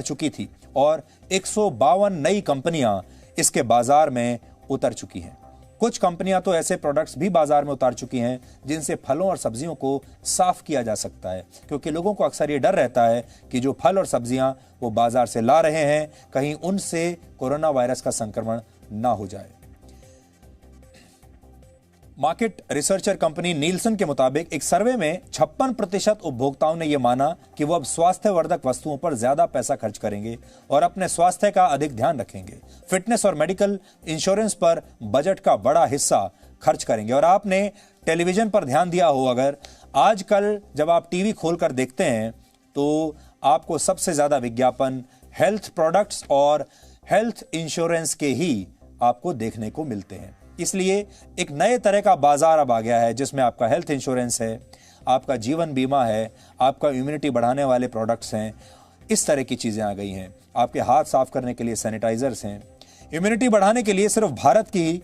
चुकी थी और 152 नई कंपनियां इसके बाजार में उतर चुकी हैं। कुछ कंपनियां तो ऐसे प्रोडक्ट्स भी बाजार में उतार चुकी हैं जिनसे फलों और सब्जियों को साफ किया जा सकता है, क्योंकि लोगों को अक्सर ये डर रहता है कि जो फल और सब्जियां वो बाजार से ला रहे हैं कहीं उनसे कोरोना वायरस का संक्रमण ना हो जाए। मार्केट रिसर्चर कंपनी नीलसन के मुताबिक एक सर्वे में 56% उपभोक्ताओं ने यह माना कि वो अब स्वास्थ्यवर्धक वस्तुओं पर ज्यादा पैसा खर्च करेंगे और अपने स्वास्थ्य का अधिक ध्यान रखेंगे। फिटनेस और मेडिकल इंश्योरेंस पर बजट का बड़ा हिस्सा खर्च करेंगे। और आपने टेलीविजन पर ध्यान दिया हो, अगर आजकल जब आप टीवी खोलकर देखते हैं तो आपको सबसे ज्यादा विज्ञापन हेल्थ प्रोडक्ट्स और हेल्थ इंश्योरेंस के ही आपको देखने को मिलते हैं। इसलिए एक नए तरह का बाजार अब आ गया है जिसमें आपका हेल्थ इंश्योरेंस है, आपका जीवन बीमा है, आपका इम्यूनिटी बढ़ाने वाले प्रोडक्ट्स हैं। इस तरह की चीजें आ गई हैं। आपके हाथ साफ करने के लिए सैनिटाइजर्स हैं। इम्यूनिटी बढ़ाने के लिए सिर्फ भारत की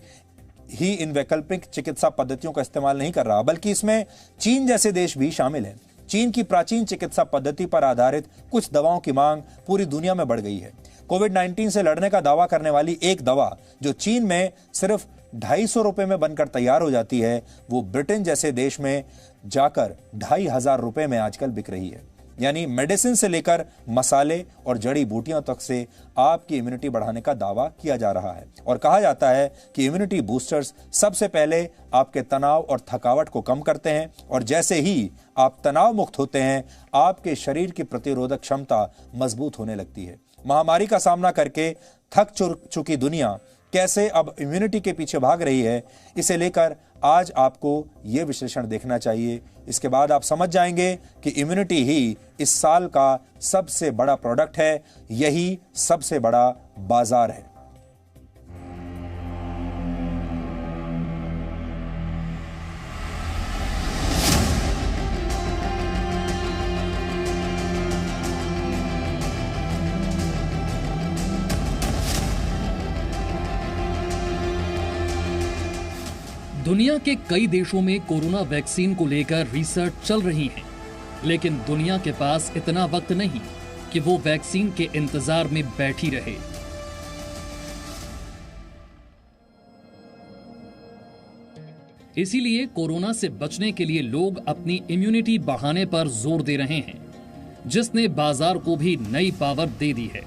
ही इन वैकल्पिक चिकित्सा पद्धतियों का इस्तेमाल नहीं कर रहा, बल्कि इसमें चीन जैसे देश भी शामिल हैं। चीन की प्राचीन चिकित्सा पद्धति पर आधारित कुछ दवाओं की मांग पूरी दुनिया में बढ़ गई है। कोविड-19 से लड़ने का दावा करने वाली एक दवा जो चीन में सिर्फ 250 रुपए में बनकर तैयार हो जाती है, वो ब्रिटेन जैसे देश में जाकर 2500 रुपए में आजकल बिक रही है। यानी मेडिसिन से लेकर मसाले और जड़ी बूटियों तक से आपकी इम्यूनिटी बढ़ाने का दावा किया जा रहा है। और कहा जाता है कि इम्यूनिटी बूस्टर्स सबसे पहले आपके तनाव और थकावट को कम करते हैं, और जैसे ही आप तनाव मुक्त होते हैं, आपके शरीर की प्रतिरोधक क्षमता मजबूत होने लगती है। महामारी का सामना करके थक चुकी दुनिया कैसे अब इम्यूनिटी के पीछे भाग रही है, इसे लेकर आज आपको यह विश्लेषण देखना चाहिए। इसके बाद आप समझ जाएंगे कि इम्यूनिटी ही इस साल का सबसे बड़ा प्रोडक्ट है, यही सबसे बड़ा बाजार है। दुनिया के कई देशों में कोरोना वैक्सीन को लेकर रिसर्च चल रही है, लेकिन दुनिया के पास इतना वक्त नहीं कि वो वैक्सीन के इंतजार में बैठी रहे। इसीलिए कोरोना से बचने के लिए लोग अपनी इम्यूनिटी बढ़ाने पर जोर दे रहे हैं, जिसने बाजार को भी नई पावर दे दी है।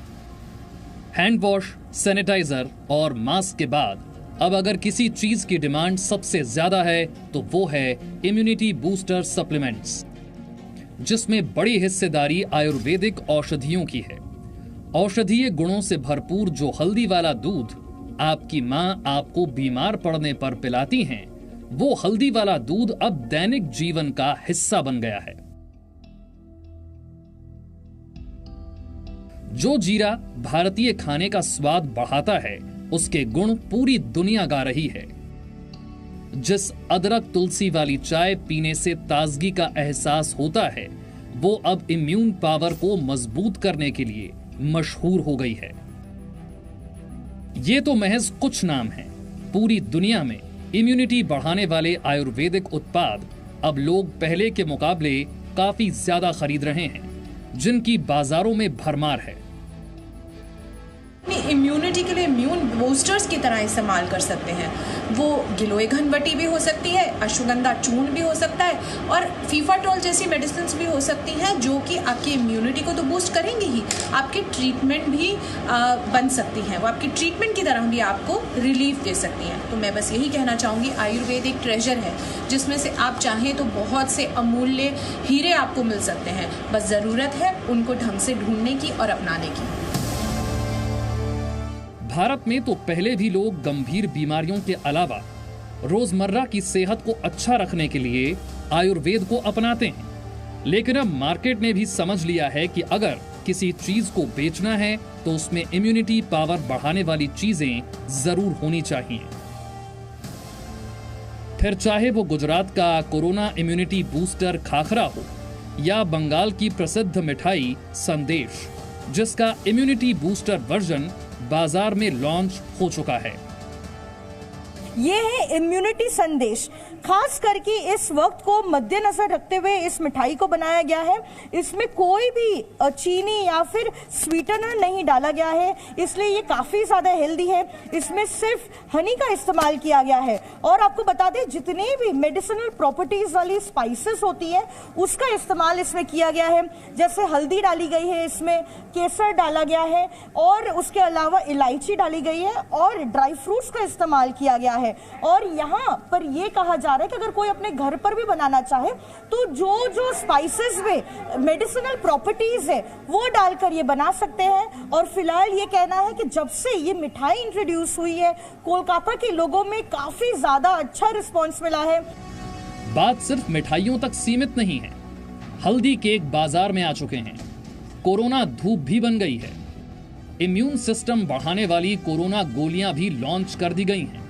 हैंड वॉश, सैनिटाइजर और मास्क के बाद अब अगर किसी चीज की डिमांड सबसे ज्यादा है तो वो है इम्यूनिटी बूस्टर सप्लीमेंट्स, जिसमें बड़ी हिस्सेदारी आयुर्वेदिक औषधियों की है। औषधीय गुणों से भरपूर जो हल्दी वाला दूध आपकी मां आपको बीमार पड़ने पर पिलाती हैं, वो हल्दी वाला दूध अब दैनिक जीवन का हिस्सा बन गया है। जो जीरा भारतीय खाने का स्वाद बढ़ाता है, उसके गुण पूरी दुनिया गा रही है। जिस अदरक तुलसी वाली चाय पीने से ताजगी का एहसास होता है, वो अब इम्यून पावर को मजबूत करने के लिए मशहूर हो गई है। ये तो महज कुछ नाम हैं। पूरी दुनिया में इम्यूनिटी बढ़ाने वाले आयुर्वेदिक उत्पाद अब लोग पहले के मुकाबले काफी ज्यादा खरीद रहे हैं, जिनकी बाजारों में भरमार है। इम्यूनिटी के लिए इम्यून बूस्टर्स की तरह इस्तेमाल कर सकते हैं। वो गिलोय घनवटी भी हो सकती है, अश्वगंधा चूर्ण भी हो सकता है, और फीफाटोल जैसी मेडिसिन भी हो सकती हैं, जो कि आपकी इम्यूनिटी को तो बूस्ट करेंगी ही, आपकी ट्रीटमेंट भी बन सकती हैं। वो आपकी ट्रीटमेंट की तरह भी आपको रिलीफ दे सकती हैं। तो मैं बस यही कहना चाहूँगी, आयुर्वेद एक ट्रेजर है, जिसमें से आप चाहें तो बहुत से अमूल्य हीरे आपको मिल सकते हैं। बस ज़रूरत है उनको ढंग से ढूंढने की और अपनाने की। भारत में तो पहले भी लोग गंभीर बीमारियों के अलावा रोजमर्रा की सेहत को अच्छा रखने के लिए आयुर्वेद को अपनाते हैं, लेकिन अब मार्केट ने भी समझ लिया है कि अगर किसी चीज को बेचना है तो उसमें इम्यूनिटी पावर बढ़ाने वाली चीजें जरूर होनी चाहिए। फिर चाहे वो गुजरात का कोरोना इम्यूनिटी बूस्टर खाखरा हो या बंगाल की प्रसिद्ध मिठाई संदेश, जिसका इम्यूनिटी बूस्टर वर्जन बाजार में लॉन्च हो चुका है। ये है इम्यूनिटी संदेश। खास करके इस वक्त को मद्देनजर रखते हुए इस मिठाई को बनाया गया है। इसमें कोई भी चीनी या फिर स्वीटनर नहीं डाला गया है, इसलिए ये काफी ज्यादा हेल्दी है। इसमें सिर्फ हनी का इस्तेमाल किया गया है, और आपको बता दें जितने भी मेडिसिनल प्रॉपर्टीज वाली स्पाइसेस होती है उसका इस्तेमाल इसमें किया गया है। जैसे हल्दी डाली गई है, इसमें केसर डाला गया है, और उसके अलावा इलायची डाली गई है, और ड्राई फ्रूट्स का इस्तेमाल किया गया है। और यहाँ पर यह कहा जा रहा है कि अगर कोई अपने घर पर भी बनाना चाहे तो जो स्पाइसेस में मेडिसिनल प्रॉपर्टीज है वो डालकर ये बना सकते हैं। और फिलहाल ये कहना है कि जब से ये मिठाई इंट्रोड्यूस हुई है, कोलकाता के लोगों में काफी ज्यादा अच्छा रिस्पॉन्स मिला है। बात सिर्फ मिठाइयों तक सीमित नहीं है। हल्दी केक बाजार में आ चुके हैं। कोरोना धूप भी बन गई है। इम्यून सिस्टम बढ़ाने वाली कोरोना गोलियां भी लॉन्च कर दी गई हैं।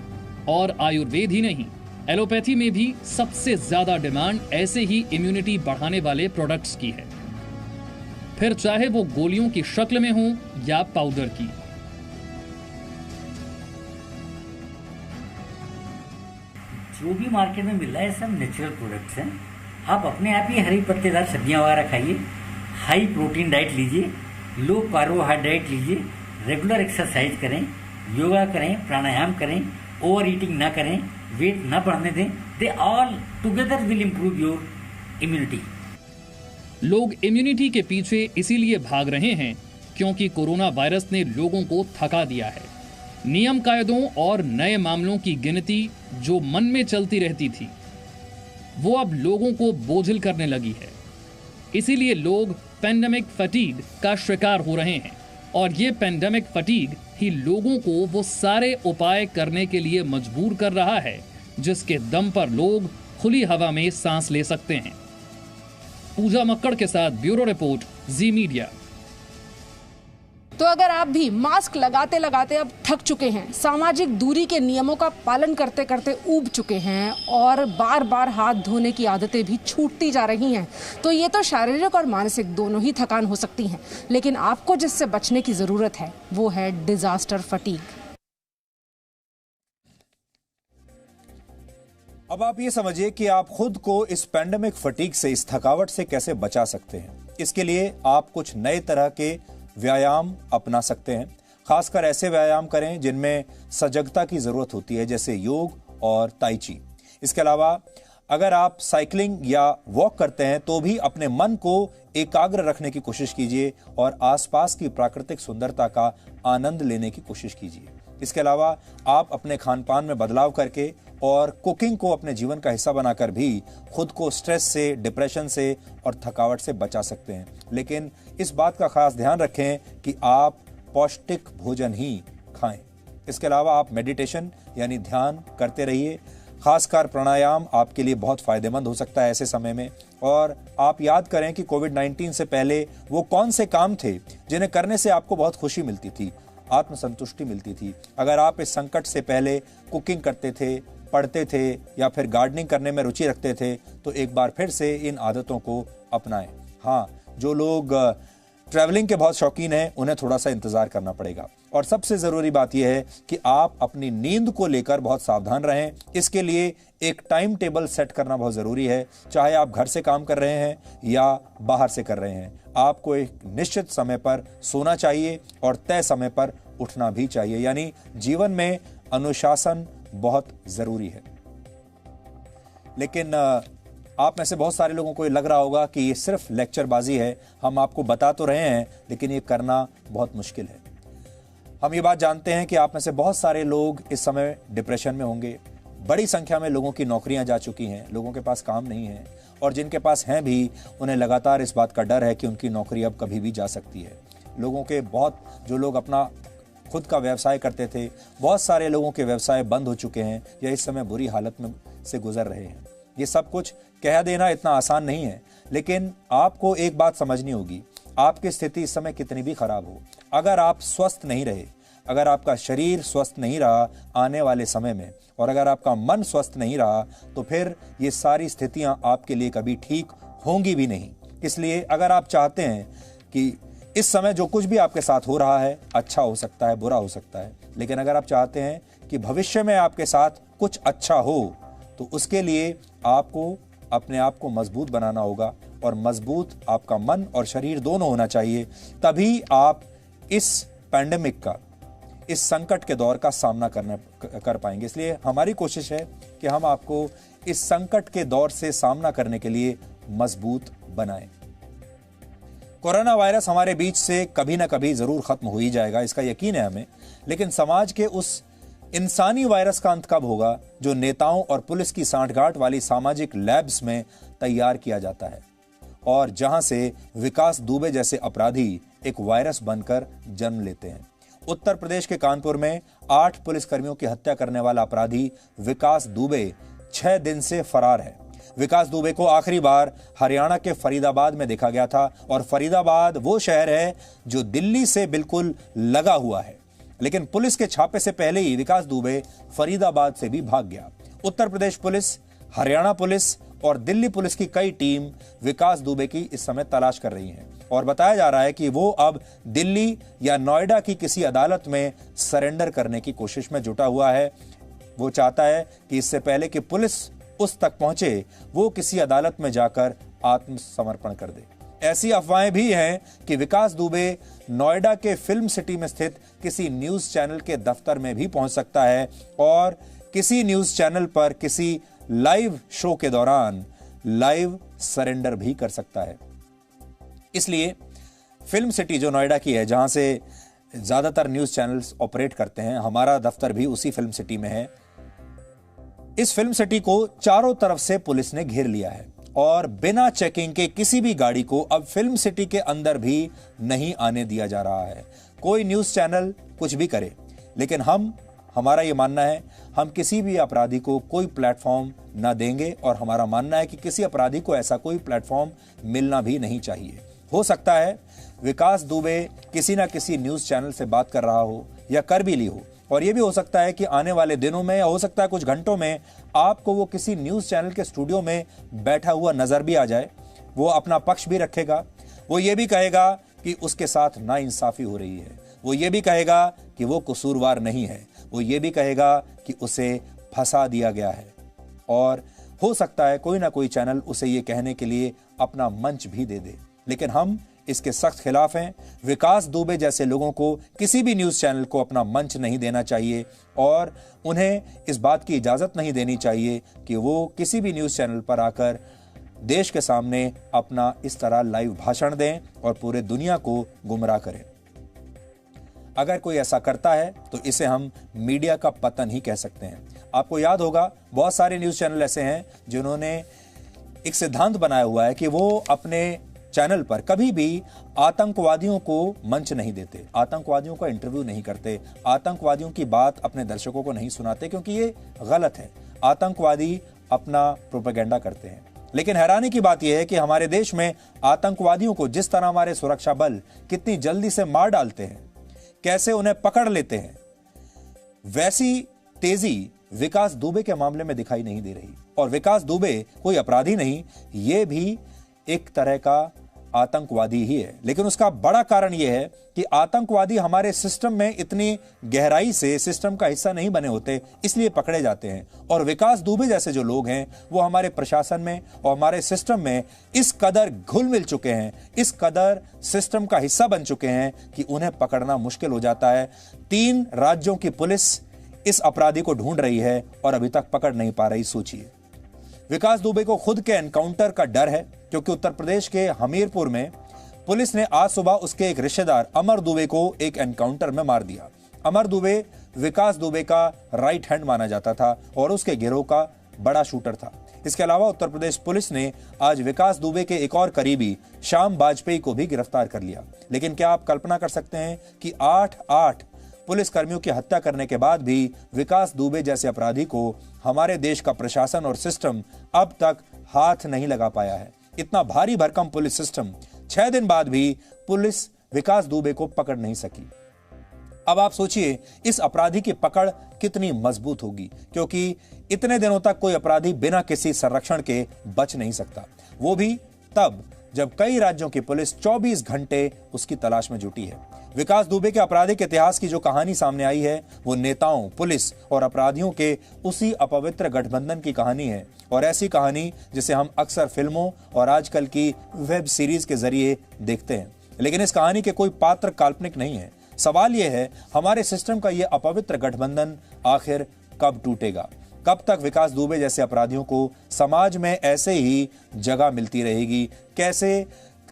और आयुर्वेद ही नहीं, एलोपैथी में भी सबसे ज्यादा डिमांड ऐसे ही इम्यूनिटी बढ़ाने वाले प्रोडक्ट्स की है। फिर चाहे वो गोलियों की शक्ल में हो या पाउडर की। जो भी मार्केट में मिल रहा है सब नेचुरल प्रोडक्ट्स हैं। आप अपने आप ही हरी पत्तेदार सब्जियां वगैरह खाइए, हाई प्रोटीन डाइट लीजिए, लो कार्बोहाइड्रेट लीजिए, रेगुलर एक्सरसाइज करें, योगा करें, प्राणायाम करें, ओवर ईटिंग ना करें, वेट ना बढ़ने दें। They all together will improve your immunity. लोग इम्यूनिटी के पीछे इसीलिए भाग रहे हैं क्योंकि कोरोना वायरस ने लोगों को थका दिया है। नियम कायदों और नए मामलों की गिनती जो मन में चलती रहती थी वो अब लोगों को बोझिल करने लगी है। इसीलिए लोग पेंडेमिक फटीग का शिकार हो रहे हैं और ये पेंडेमिक फटीग ही लोगों को वो सारे उपाय करने के लिए मजबूर कर रहा है जिसके दम पर लोग खुली हवा में सांस ले सकते हैं। पूजा मक्कड़ के साथ ब्यूरो रिपोर्ट, जी मीडिया। तो अगर आप भी मास्क लगाते लगाते अब थक चुके हैं, सामाजिक दूरी के नियमों का पालन करते करते ऊब चुके हैं और बार बार हाथ धोने की आदतें भी छूटती जा रही हैं, तो ये तो शारीरिक और मानसिक दोनों ही थकान हो सकती हैं। लेकिन आपको जिससे बचने की जरूरत है वो है डिजास्टर फटीग। अब आप ये समझिए कि आप खुद को इस पैंडेमिक फटीग से, इस थकावट से कैसे बचा सकते हैं। इसके लिए आप कुछ नए तरह के व्यायाम अपना सकते हैं। खासकर ऐसे व्यायाम करें जिनमें सजगता की जरूरत होती है, जैसे योग और ताई ची। इसके अलावा अगर आप साइकिलिंग या वॉक करते हैं तो भी अपने मन को एकाग्र रखने की कोशिश कीजिए और आसपास की प्राकृतिक सुंदरता का आनंद लेने की कोशिश कीजिए। इसके अलावा आप अपने खान पान में बदलाव करके और कुकिंग को अपने जीवन का हिस्सा बनाकर भी खुद को स्ट्रेस से, डिप्रेशन से और थकावट से बचा सकते हैं। लेकिन इस बात का खास ध्यान रखें कि आप पौष्टिक भोजन ही खाएं। इसके अलावा आप मेडिटेशन यानी ध्यान करते रहिए। खासकर प्राणायाम आपके लिए बहुत फायदेमंद हो सकता है ऐसे समय में। और आप याद करें कि कोविड-19 से पहले वो कौन से काम थे जिन्हें करने से आपको बहुत खुशी मिलती थी, आत्मसंतुष्टि मिलती थी। अगर आप इस संकट से पहले कुकिंग करते थे, पढ़ते थे या फिर गार्डनिंग करने में रुचि रखते थे तो एक बार फिर से इन आदतों को अपनाएं। हाँ, जो लोग ट्रैवलिंग के बहुत शौकीन हैं उन्हें थोड़ा सा इंतजार करना पड़ेगा। और सबसे जरूरी बात यह है कि आप अपनी नींद को लेकर बहुत सावधान रहें। इसके लिए एक टाइम टेबल सेट करना बहुत जरूरी है। चाहे आप घर से काम कर रहे हैं या बाहर से कर रहे हैं, आपको एक निश्चित समय पर सोना चाहिए और तय समय पर उठना भी चाहिए। यानी जीवन में अनुशासन बहुत जरूरी है। लेकिन आप में से बहुत सारे लोगों को ये लग रहा होगा कि ये सिर्फ लेक्चरबाजी है, हम आपको बता तो रहे हैं लेकिन ये करना बहुत मुश्किल है। हम ये बात जानते हैं कि आप में से बहुत सारे लोग इस समय डिप्रेशन में होंगे। बड़ी संख्या में लोगों की नौकरियां जा चुकी हैं, लोगों के पास काम नहीं है और जिनके पास हैं भी उन्हें लगातार इस बात का डर है कि उनकी नौकरी अब कभी भी जा सकती है। लोगों के जो लोग अपना खुद का व्यवसाय करते थे, बहुत सारे लोगों के व्यवसाय बंद हो चुके हैं या इस समय बुरी हालत में से गुजर रहे हैं। ये सब कुछ कह देना इतना आसान नहीं है, लेकिन आपको एक बात समझनी होगी, आपकी स्थिति इस समय कितनी भी खराब हो, अगर आप स्वस्थ नहीं रहे, अगर आपका शरीर स्वस्थ नहीं रहा आने वाले समय में और अगर आपका मन स्वस्थ नहीं रहा तो फिर ये सारी स्थितियां आपके लिए कभी ठीक होंगी भी नहीं। इसलिए अगर आप चाहते हैं कि इस समय जो कुछ भी आपके साथ हो रहा है अच्छा हो सकता है, बुरा हो सकता है, लेकिन अगर आप चाहते हैं कि भविष्य में आपके साथ कुछ अच्छा हो तो उसके लिए आपको अपने आप को मजबूत बनाना होगा और मजबूत आपका मन और शरीर दोनों होना चाहिए। तभी आप इस पैंडेमिक का, इस संकट के दौर का सामना कर पाएंगे। इसलिए हमारी कोशिश है कि हम आपको इस संकट के दौर से सामना करने के लिए मजबूत बनाएं। कोरोना वायरस हमारे बीच से कभी ना कभी जरूर खत्म हो ही जाएगा, इसका यकीन है हमें। लेकिन समाज के उस इंसानी वायरस का अंत कब होगा जो नेताओं और पुलिस की सांठगांठ वाली सामाजिक लैब्स में तैयार किया जाता है और जहां से विकास दुबे जैसे अपराधी एक वायरस बनकर जन्म लेते हैं। उत्तर प्रदेश के कानपुर में 8 पुलिसकर्मियों की हत्या करने वाला अपराधी विकास दुबे 6 दिन से फरार है। विकास दुबे को आखिरी बार हरियाणा के फरीदाबाद में देखा गया था और फरीदाबाद वो शहर है जो दिल्ली से बिल्कुल लगा हुआ है। लेकिन पुलिस के छापे से पहले ही विकास दुबे फरीदाबाद से भी भाग गया। उत्तर प्रदेश पुलिस, हरियाणा पुलिस और दिल्ली पुलिस की कई टीम विकास दुबे की इस समय तलाश कर रही हैं और बताया जा रहा है कि वो अब दिल्ली या नोएडा की किसी अदालत में सरेंडर करने की कोशिश में जुटा हुआ है। वो चाहता है कि इससे पहले कि पुलिस उस तक पहुंचे, वो किसी अदालत में जाकर आत्मसमर्पण कर दे। ऐसी अफवाहें भी हैं कि विकास दुबे नोएडा के फिल्म सिटी में स्थित किसी न्यूज चैनल के दफ्तर में भी पहुंच सकता है और किसी न्यूज चैनल पर किसी लाइव शो के दौरान लाइव सरेंडर भी कर सकता है। इसलिए फिल्म सिटी जो नोएडा की है, जहां से ज्यादातर न्यूज चैनल्स ऑपरेट करते हैं, हमारा दफ्तर भी उसी फिल्म सिटी में है। इस फिल्म सिटी को चारों तरफ से पुलिस ने घेर लिया है और बिना चेकिंग के किसी भी गाड़ी को अब फिल्म सिटी के अंदर भी नहीं आने दिया जा रहा है। कोई न्यूज चैनल कुछ भी करे, लेकिन हमारा ये मानना है, हम किसी भी अपराधी को कोई प्लेटफॉर्म ना देंगे और हमारा मानना है कि किसी अपराधी को ऐसा कोई प्लेटफॉर्म मिलना भी नहीं चाहिए। हो सकता है विकास दुबे किसी ना किसी न्यूज चैनल से बात कर रहा हो या कर भी ली हो, और यह भी हो सकता है कि आने वाले दिनों में या हो सकता है कुछ घंटों में आपको वो किसी न्यूज चैनल के स्टूडियो में बैठा हुआ नजर भी आ जाए। वो अपना पक्ष भी रखेगा, वो ये भी कहेगा कि उसके साथ नाइंसाफी हो रही है, वो ये भी कहेगा कि वो कसूरवार नहीं है, वो ये भी कहेगा कि उसे फंसा दिया गया है, और हो सकता है कोई ना कोई चैनल उसे ये कहने के लिए अपना मंच भी दे दे। लेकिन हम इसके सख्त खिलाफ हैं। विकास दुबे जैसे लोगों को किसी भी न्यूज चैनल को अपना मंच नहीं देना चाहिए और उन्हें इस बात की इजाजत नहीं देनी चाहिए कि वो किसी भी न्यूज चैनल पर आकर देश के सामने अपना इस तरह लाइव भाषण दें और पूरे दुनिया को गुमराह करें। अगर कोई ऐसा करता है तो इसे हम मीडिया का पतन ही कह सकते हैं। आपको याद होगा, बहुत सारे न्यूज चैनल ऐसे हैं जिन्होंने एक सिद्धांत बनाया हुआ है कि वो अपने चैनल पर कभी भी आतंकवादियों को मंच नहीं देते, आतंकवादियों का इंटरव्यू नहीं करते, आतंकवादियों की बात अपने दर्शकों को नहीं सुनाते, क्योंकि ये गलत है। आतंकवादी अपना प्रोपेगेंडा करते हैं। लेकिन हैरानी की बात यह है कि हमारे देश में आतंकवादियों को जिस तरह हमारे सुरक्षा बल कितनी जल्दी से मार डालते हैं, कैसे उन्हें पकड़ लेते हैं, वैसी तेजी विकास दुबे के मामले में दिखाई नहीं दे रही। और विकास दुबे कोई अपराधी नहीं, ये भी एक तरह का आतंकवादी ही है। लेकिन उसका बड़ा कारण यह है कि आतंकवादी हमारे सिस्टम में इतनी गहराई से सिस्टम का हिस्सा नहीं बने होते, इसलिए पकड़े जाते हैं। और विकास दुबे जैसे जो लोग हैं वो हमारे प्रशासन में और हमारे सिस्टम में इस कदर घुल मिल चुके हैं, इस कदर सिस्टम का हिस्सा बन चुके हैं कि उन्हें पकड़ना मुश्किल हो जाता है। 3 राज्यों की पुलिस इस अपराधी को ढूंढ रही है और अभी तक पकड़ नहीं पा रही। सोचिए, विकास दुबे को खुद के एनकाउंटर का डर है, क्योंकि उत्तर प्रदेश के हमीरपुर में पुलिस ने आज सुबह उसके एक रिश्तेदार अमर दुबे को एक एनकाउंटर में मार दिया। अमर दुबे विकास दुबे का राइट हैंड माना जाता था और उसके गिरोह का बड़ा शूटर था। इसके अलावा उत्तर प्रदेश पुलिस ने आज विकास दुबे के एक और करीबी श्याम वाजपेयी को भी गिरफ्तार कर लिया। लेकिन क्या आप कल्पना कर सकते हैं कि 8 पुलिस कर्मियों की हत्या करने के बाद भी विकास दुबे जैसे अपराधी को हमारे देश का प्रशासन और सिस्टम अब तक हाथ नहीं लगा पाया है। इतना भारी भरकम पुलिस सिस्टम 6 दिन बाद भी पुलिस विकास दुबे को पकड़ नहीं सकी। अब आप सोचिए इस अपराधी की पकड़ कितनी मजबूत होगी, क्योंकि इतने दिनों तक कोई अपराधी बिना किसी संरक्षण के बच नहीं सकता, वो भी तब जब कई राज्यों की पुलिस 24 घंटे उसकी तलाश में जुटी है। विकास दुबे के आपराधिक इतिहास की जो कहानी सामने आई है वो नेताओं, पुलिस और अपराधियों के उसी अपवित्र गठबंधन की कहानी है, और ऐसी कहानी जिसे हम अक्सर फिल्मों और आजकल की वेब सीरीज के जरिए देखते हैं। लेकिन इस कहानी के कोई पात्र काल्पनिक नहीं है। सवाल यह है, हमारे सिस्टम का यह अपवित्र गठबंधन आखिर कब टूटेगा? कब तक विकास दुबे जैसे अपराधियों को समाज में ऐसे ही जगह मिलती रहेगी? कैसे,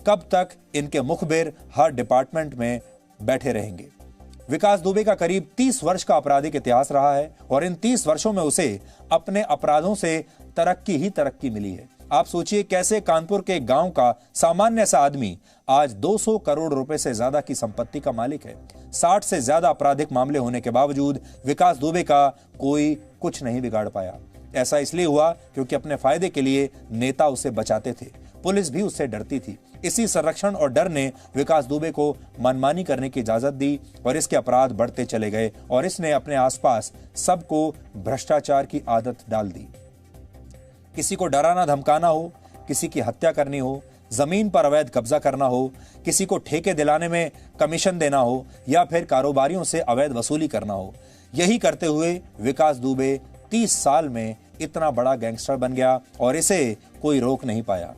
कब तक इनके मुखबिर हर डिपार्टमेंट में बैठे रहेंगे? विकास दुबे का करीब 30 वर्ष का आपराधिक इतिहास रहा है और इन 30 वर्षों में उसे अपने अपराधों से तरक्की ही तरक्की मिली है। आप सोचिए कैसे कानपुर के गांव का सामान्य सा आदमी आज 200 करोड़ रुपए से ज्यादा की संपत्ति का मालिक है। 60 से ज्यादा आपराधिक मामले होने के बावजूद विकास दुबे का कोई कुछ नहीं बिगाड़ पाया। ऐसा इसलिए हुआ क्योंकि अपने फायदे के लिए नेता उसे बचाते थे, पुलिस भी उससे डरती थी। इसी संरक्षण और डर ने विकास दुबे को मनमानी करने की इजाजत दी और इसके अपराध बढ़ते चले गए और इसने अपने आसपास सबको भ्रष्टाचार की आदत डाल दी। किसी को डराना धमकाना हो, किसी की हत्या करनी हो, जमीन पर अवैध कब्जा करना हो, किसी को ठेके दिलाने में कमीशन देना हो या फिर कारोबारियों से अवैध वसूली करना हो। यही करते हुए विकास दुबे 30 साल में इतना बड़ा गैंगस्टर बन गया और इसे कोई रोक नहीं पाया।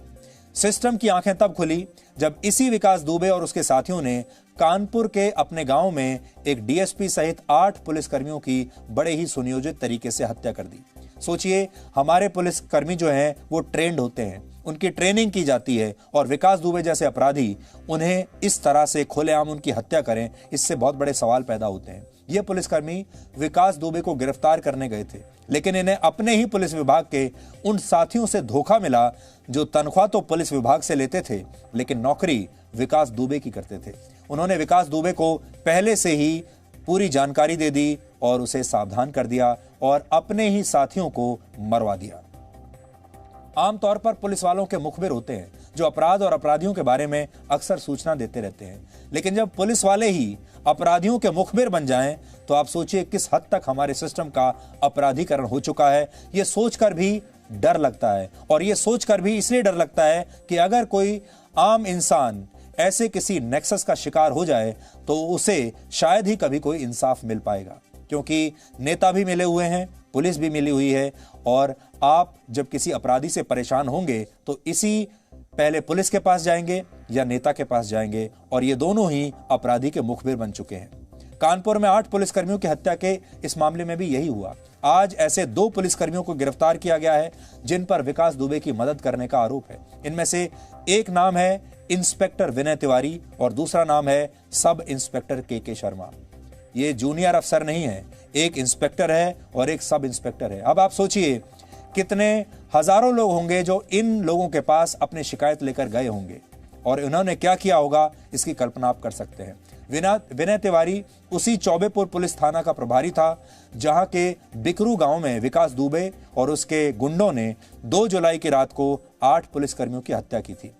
सिस्टम की आंखें तब खुली जब इसी विकास दुबे और उसके साथियों ने कानपुर के अपने गांव में एक डीएसपी सहित 8 पुलिसकर्मियों की बड़े ही सुनियोजित तरीके से हत्या कर दी। सोचिए, हमारे पुलिसकर्मी जो हैं वो ट्रेंड होते हैं, उनकी ट्रेनिंग की जाती है और विकास दुबे जैसे अपराधी उन्हें इस तरह से खुलेआम उनकी हत्या करें, इससे बहुत बड़े सवाल पैदा होते हैं। ये पुलिसकर्मी विकास दुबे को गिरफ्तार करने गए थे, लेकिन इन्हें अपने ही पुलिस विभाग के उन साथियों से धोखा मिला जो तनख्वाह तो पुलिस विभाग से लेते थे लेकिन नौकरी विकास दुबे की करते थे। उन्होंने विकास दुबे को पहले से ही पूरी जानकारी दे दी और उसे सावधान कर दिया और अपने ही साथियों को मरवा दिया। आमतौर पर पुलिस वालों के मुखबिर होते हैं जो अपराध और अपराधियों के बारे में अक्सर सूचना देते रहते हैं, लेकिन जब पुलिस वाले ही अपराधियों के मुखबिर बन जाएं तो आप सोचिए किस हद तक हमारे सिस्टम का अपराधीकरण हो चुका है। यह सोचकर भी डर लगता है और यह सोचकर भी इसलिए डर लगता है कि अगर कोई आम इंसान ऐसे किसी नेक्सस का शिकार हो जाए तो उसे शायद ही कभी कोई इंसाफ मिल पाएगा, क्योंकि नेता भी मिले हुए हैं, पुलिस भी मिली हुई है और आप जब किसी अपराधी से परेशान होंगे तो इसी पहले पुलिस के पास जाएंगे या नेता के पास जाएंगे और ये दोनों ही अपराधी के मुखबिर बन चुके हैं। कानपुर में 8 पुलिसकर्मियों की हत्या के इस मामले में भी यही हुआ। आज ऐसे 2 पुलिसकर्मियों को गिरफ्तार किया गया है जिन पर विकास दुबे की मदद करने का आरोप है। इनमें से एक नाम है इंस्पेक्टर विनय तिवारी और दूसरा नाम है सब इंस्पेक्टर के शर्मा। ये जूनियर अफसर नहीं है, एक इंस्पेक्टर है और एक सब इंस्पेक्टर है। अब आप सोचिए कितने हजारों लोग होंगे जो इन लोगों के पास अपनी शिकायत लेकर गए होंगे और इन्होंने क्या किया होगा, इसकी कल्पना आप कर सकते हैं। विनय तिवारी उसी चौबेपुर पुलिस थाना का प्रभारी था जहां के बिकरू गांव में विकास दुबे और उसके गुंडों ने 2 जुलाई की रात को 8 पुलिसकर्मियों की हत्या की थी।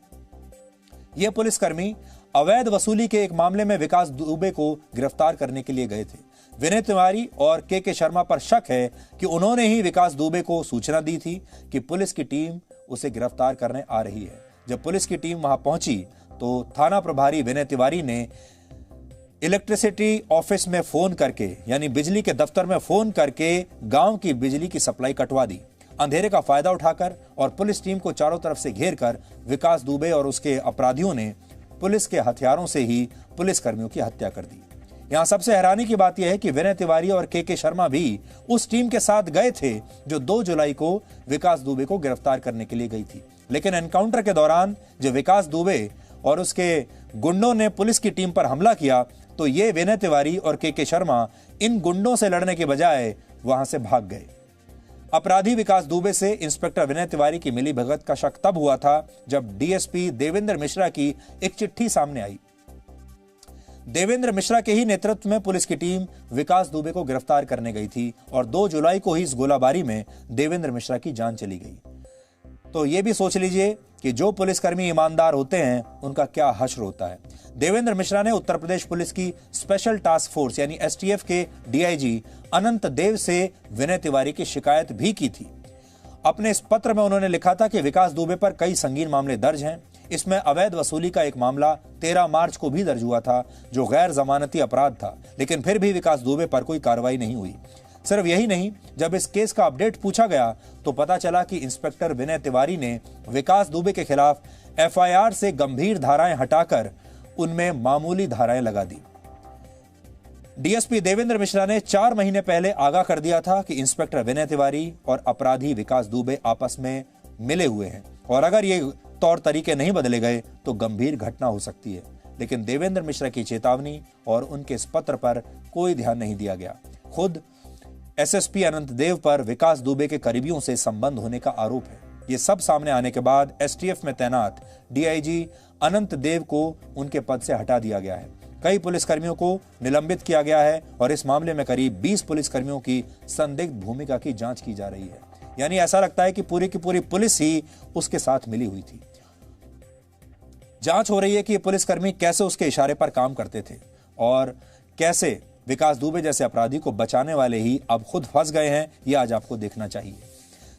ये पुलिसकर्मी अवैध वसूली के एक मामले में विकास दुबे को गिरफ्तार करने के लिए गए थे। विनय तिवारी और के शर्मा पर शक है कि उन्होंने ही विकास दुबे को सूचना दी थी कि पुलिस की टीम उसे गिरफ्तार करने आ रही है। जब पुलिस की टीम वहां पहुंची तो थाना प्रभारी विनय तिवारी ने इलेक्ट्रिसिटी ऑफिस में फोन करके, यानी बिजली के दफ्तर में फोन करके गांव की बिजली की सप्लाई कटवा दी। अंधेरे का फायदा उठाकर और पुलिस टीम को चारों तरफ से घेर कर विकास दुबे और उसके अपराधियों ने पुलिस के हथियारों से ही पुलिसकर्मियों की हत्या कर दी। यहां सबसे हैरानी की बात यह है कि विनय तिवारी और के शर्मा भी उस टीम के साथ गए थे जो 2 जुलाई को विकास दुबे को गिरफ्तार करने के लिए गई थी। लेकिन एनकाउंटर के दौरान जब विकास दुबे और उसके गुंडों ने पुलिस की टीम पर हमला किया तो ये विनय तिवारी और के शर्मा इन गुंडों से लड़ने के बजाय वहां से भाग गए। अपराधी विकास दुबे से इंस्पेक्टर विनय तिवारी की मिली भगत का शक तब हुआ था जब डीएसपी देवेंद्र मिश्रा की एक चिट्ठी सामने आई। देवेंद्र मिश्रा के ही नेतृत्व में पुलिस की टीम विकास दुबे को गिरफ्तार करने गई थी और 2 जुलाई को ही इस गोलाबारी में देवेंद्र मिश्रा की जान चली गई। तो यह भी सोच लीजिए कि जो पुलिसकर्मी ईमानदार होते हैं उनका क्या हश्र होता है। देवेंद्र मिश्रा ने उत्तर प्रदेश पुलिस की स्पेशल टास्क फोर्स यानी एसटीएफ के डीआईजी अनंत देव से विनय तिवारी की शिकायत भी की थी। अपने इस पत्र में उन्होंने लिखा था कि विकास दुबे पर कई संगीन मामले दर्ज हैं। इसमें अवैध वसूली का एक मामला 13 मार्च को भी दर्ज हुआ था जो गैर जमानती अपराध था, लेकिन फिर भी विकास दुबे पर कोई कार्रवाई नहीं हुई। सिर्फ यही नहीं, जब इस केस का अपडेट पूछा गया तो पता चला कि इंस्पेक्टर विनय तिवारी ने विकास दुबे के खिलाफ एफआईआर से गंभीर धाराएं हटाकर उनमें मामूली धाराएं लगा दी। डीएसपी देवेंद्र मिश्रा ने 4 महीने पहले आगाह कर दिया था कि इंस्पेक्टर विनय तिवारी और अपराधी विकास दुबे आपस में मिले हुए हैं और अगर ये तौर तरीके नहीं बदले गए तो गंभीर घटना हो सकती है। लेकिन देवेंद्र मिश्रा की चेतावनी और उनके इस पत्र पर कोई ध्यान नहीं दिया गया। खुद एसएसपी अनंत देव पर विकास दुबे के करीबियों से संबंध होने का आरोप है। ये सब सामने आने के बाद एसटीएफ में तैनात डीआईजी अनंत देव को उनके पद से हटा दिया गया है। कई पुलिसकर्मियों को निलंबित किया गया है और इस मामले में करीब 20 पुलिसकर्मियों की संदिग्ध भूमिका की जांच की जा रही है। यानी ऐसा लगता है कि पूरी की पूरी पुलिस ही उसके साथ मिली हुई थी। जांच हो रही है कि ये पुलिसकर्मी कैसे उसके इशारे पर काम करते थे और कैसे विकास दुबे जैसे अपराधी को बचाने वाले ही अब खुद फंस गए हैं। ये आज आपको देखना चाहिए।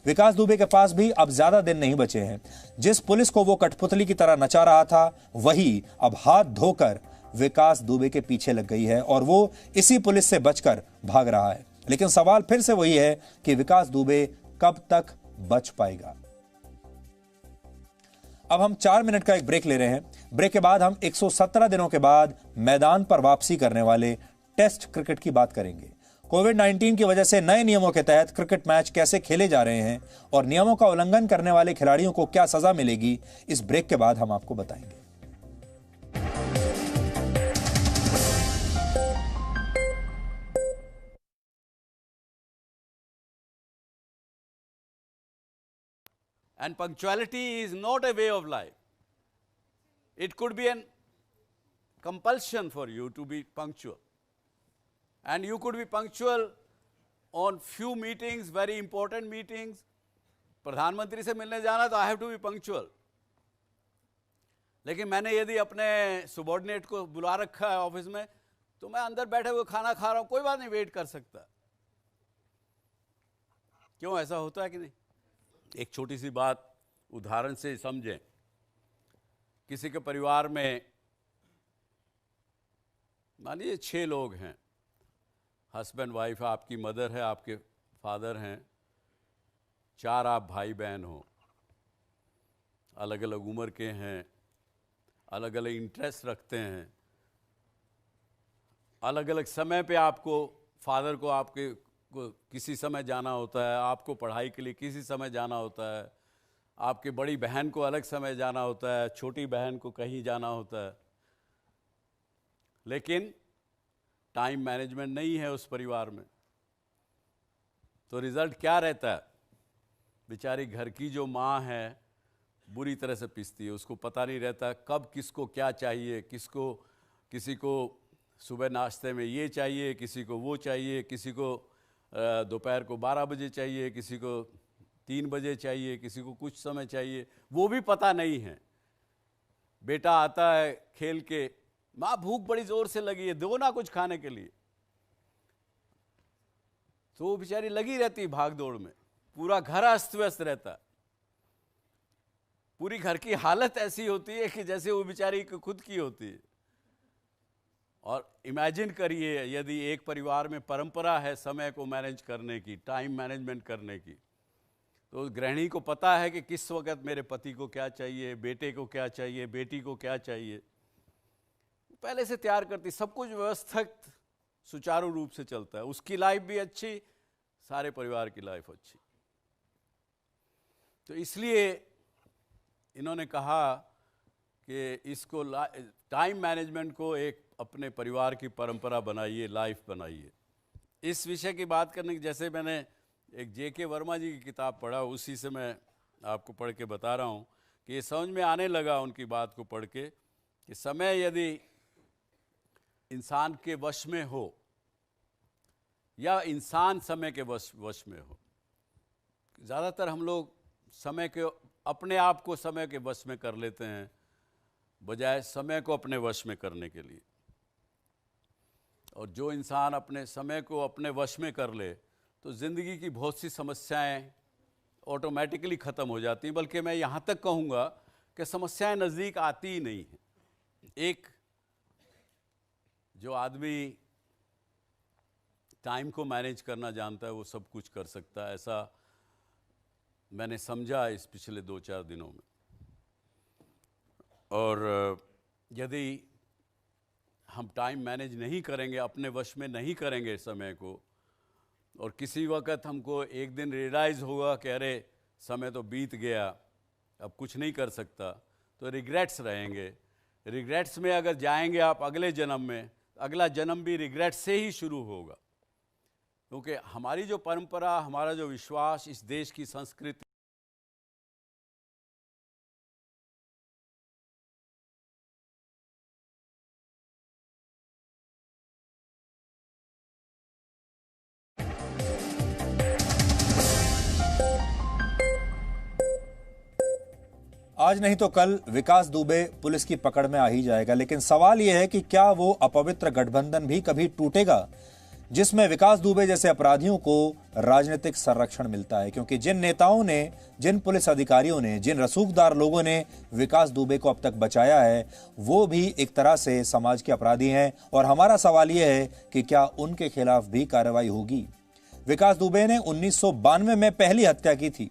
विकास दुबे के पास भी अब ज्यादा दिन नहीं बचे हैं। जिस पुलिस को वो कठपुतली की तरह नचा रहा था, वही अब हाथ धोकर विकास दुबे के पीछे लग गई है और वो इसी पुलिस से बचकर भाग रहा है। लेकिन सवाल फिर से वही है कि विकास दुबे कब तक बच पाएगा। अब हम 4 मिनट का एक ब्रेक ले रहे हैं। ब्रेक के बाद हम 117 दिनों के बाद मैदान पर वापसी करने वाले टेस्ट क्रिकेट की बात करेंगे। कोविड-19 की वजह से नए नियमों के तहत क्रिकेट मैच कैसे खेले जा रहे हैं और नियमों का उल्लंघन करने वाले खिलाड़ियों को क्या सजा मिलेगी, इस ब्रेक के बाद हम आपको बताएंगे। And punctuality is not a way of life. It could be a compulsion for you to be punctual. And you could be punctual on few meetings, very important meetings. प्रधानमंत्री से मिलने जाना तो I have to be punctual. लेकिन मैंने यदि अपने subordinate को बुला रखा है ऑफिस में, तो मैं अंदर बैठे हुए खाना खा रहा हूँ, कोई बात नहीं, वेट कर सकता। क्यों ऐसा होता है कि नहीं? एक छोटी सी बात उदाहरण से समझें। किसी के परिवार में मान लीजिए 6 लोग हैं, हस्बैंड वाइफ, आपकी मदर है, आपके फादर हैं, 4 आप भाई बहन हो, अलग अलग उम्र के हैं, अलग अलग इंटरेस्ट रखते हैं, अलग अलग समय पे आपको फादर को आपके को किसी समय जाना होता है, आपको पढ़ाई के लिए किसी समय जाना होता है, आपकी बड़ी बहन को अलग समय जाना होता है, छोटी बहन को कहीं जाना होता है। लेकिन टाइम मैनेजमेंट नहीं है उस परिवार में, तो रिजल्ट क्या रहता है? बेचारी घर की जो माँ है बुरी तरह से पिसती है, उसको पता नहीं रहता कब किसको क्या चाहिए, किसी को सुबह नाश्ते में ये चाहिए, किसी को वो चाहिए, किसी को दोपहर को 12 बजे चाहिए, किसी को 3 बजे चाहिए, किसी को कुछ समय चाहिए, वो भी पता नहीं है। बेटा आता है खेल के, माँ भूख बड़ी जोर से लगी है, दो ना कुछ खाने के लिए, तो वो बेचारी लगी रहती है भाग दौड़ में, पूरा घर अस्त व्यस्त रहता है, पूरी घर की हालत ऐसी होती है कि जैसे वो बेचारी खुद की होती है। और इमेजिन करिए यदि एक परिवार में परंपरा है समय को मैनेज करने की, टाइम मैनेजमेंट करने की, तो गृहिणी को पता है कि किस वक्त मेरे पति को क्या चाहिए, बेटे को क्या चाहिए, बेटी को क्या चाहिए, पहले से तैयार करती, सब कुछ व्यवस्थित सुचारू रूप से चलता है, उसकी लाइफ भी अच्छी, सारे परिवार की लाइफ अच्छी। तो इसलिए इन्होंने कहा कि इसको टाइम मैनेजमेंट को एक अपने परिवार की परंपरा बनाइए, लाइफ बनाइए। इस विषय की बात करने की, जैसे मैंने एक जेके वर्मा जी की किताब पढ़ा, उसी से मैं आपको पढ़ के बता रहा हूँ कि ये समझ में आने लगा उनकी बात को पढ़ के कि समय यदि इंसान के वश में हो या इंसान समय के वश में हो, ज़्यादातर हम लोग समय के अपने आप को समय के वश में कर लेते हैं बजाय समय को अपने वश में करने के लिए। और जो इंसान अपने समय को अपने वश में कर ले तो ज़िंदगी की बहुत सी समस्याएं ऑटोमेटिकली ख़त्म हो जाती हैं, बल्कि मैं यहाँ तक कहूँगा कि समस्याएं नज़दीक आती ही नहीं हैं। एक जो आदमी टाइम को मैनेज करना जानता है वो सब कुछ कर सकता है, ऐसा मैंने समझा इस पिछले 2-4 दिनों में। और यदि हम टाइम मैनेज नहीं करेंगे, अपने वश में नहीं करेंगे समय को, और किसी वक्त हमको एक दिन रियलाइज़ होगा कि अरे समय तो बीत गया, अब कुछ नहीं कर सकता, तो रिग्रेट्स रहेंगे। रिग्रेट्स में अगर जाएंगे आप अगले जन्म में, अगला जन्म भी रिग्रेट से ही शुरू होगा, क्योंकि हमारी जो परंपरा, हमारा जो विश्वास, इस देश की संस्कृति, आज नहीं तो कल विकास दुबे पुलिस की पकड़ में आ ही जाएगा, लेकिन सवाल यह है कि क्या वो अपवित्र गठबंधन भी कभी टूटेगा? जिसमें विकास दुबे जैसे अपराधियों को राजनीतिक संरक्षण मिलता है, क्योंकि जिन नेताओं ने, जिन पुलिस अधिकारियों ने, जिन रसूखदार लोगों ने विकास दुबे को अब तक बचाया है, वो भी एक तरह से समाज के अपराधी हैं। और हमारा सवाल यह है कि क्या उनके खिलाफ भी कार्रवाई होगी। विकास दुबे ने 1992 में पहली हत्या की थी,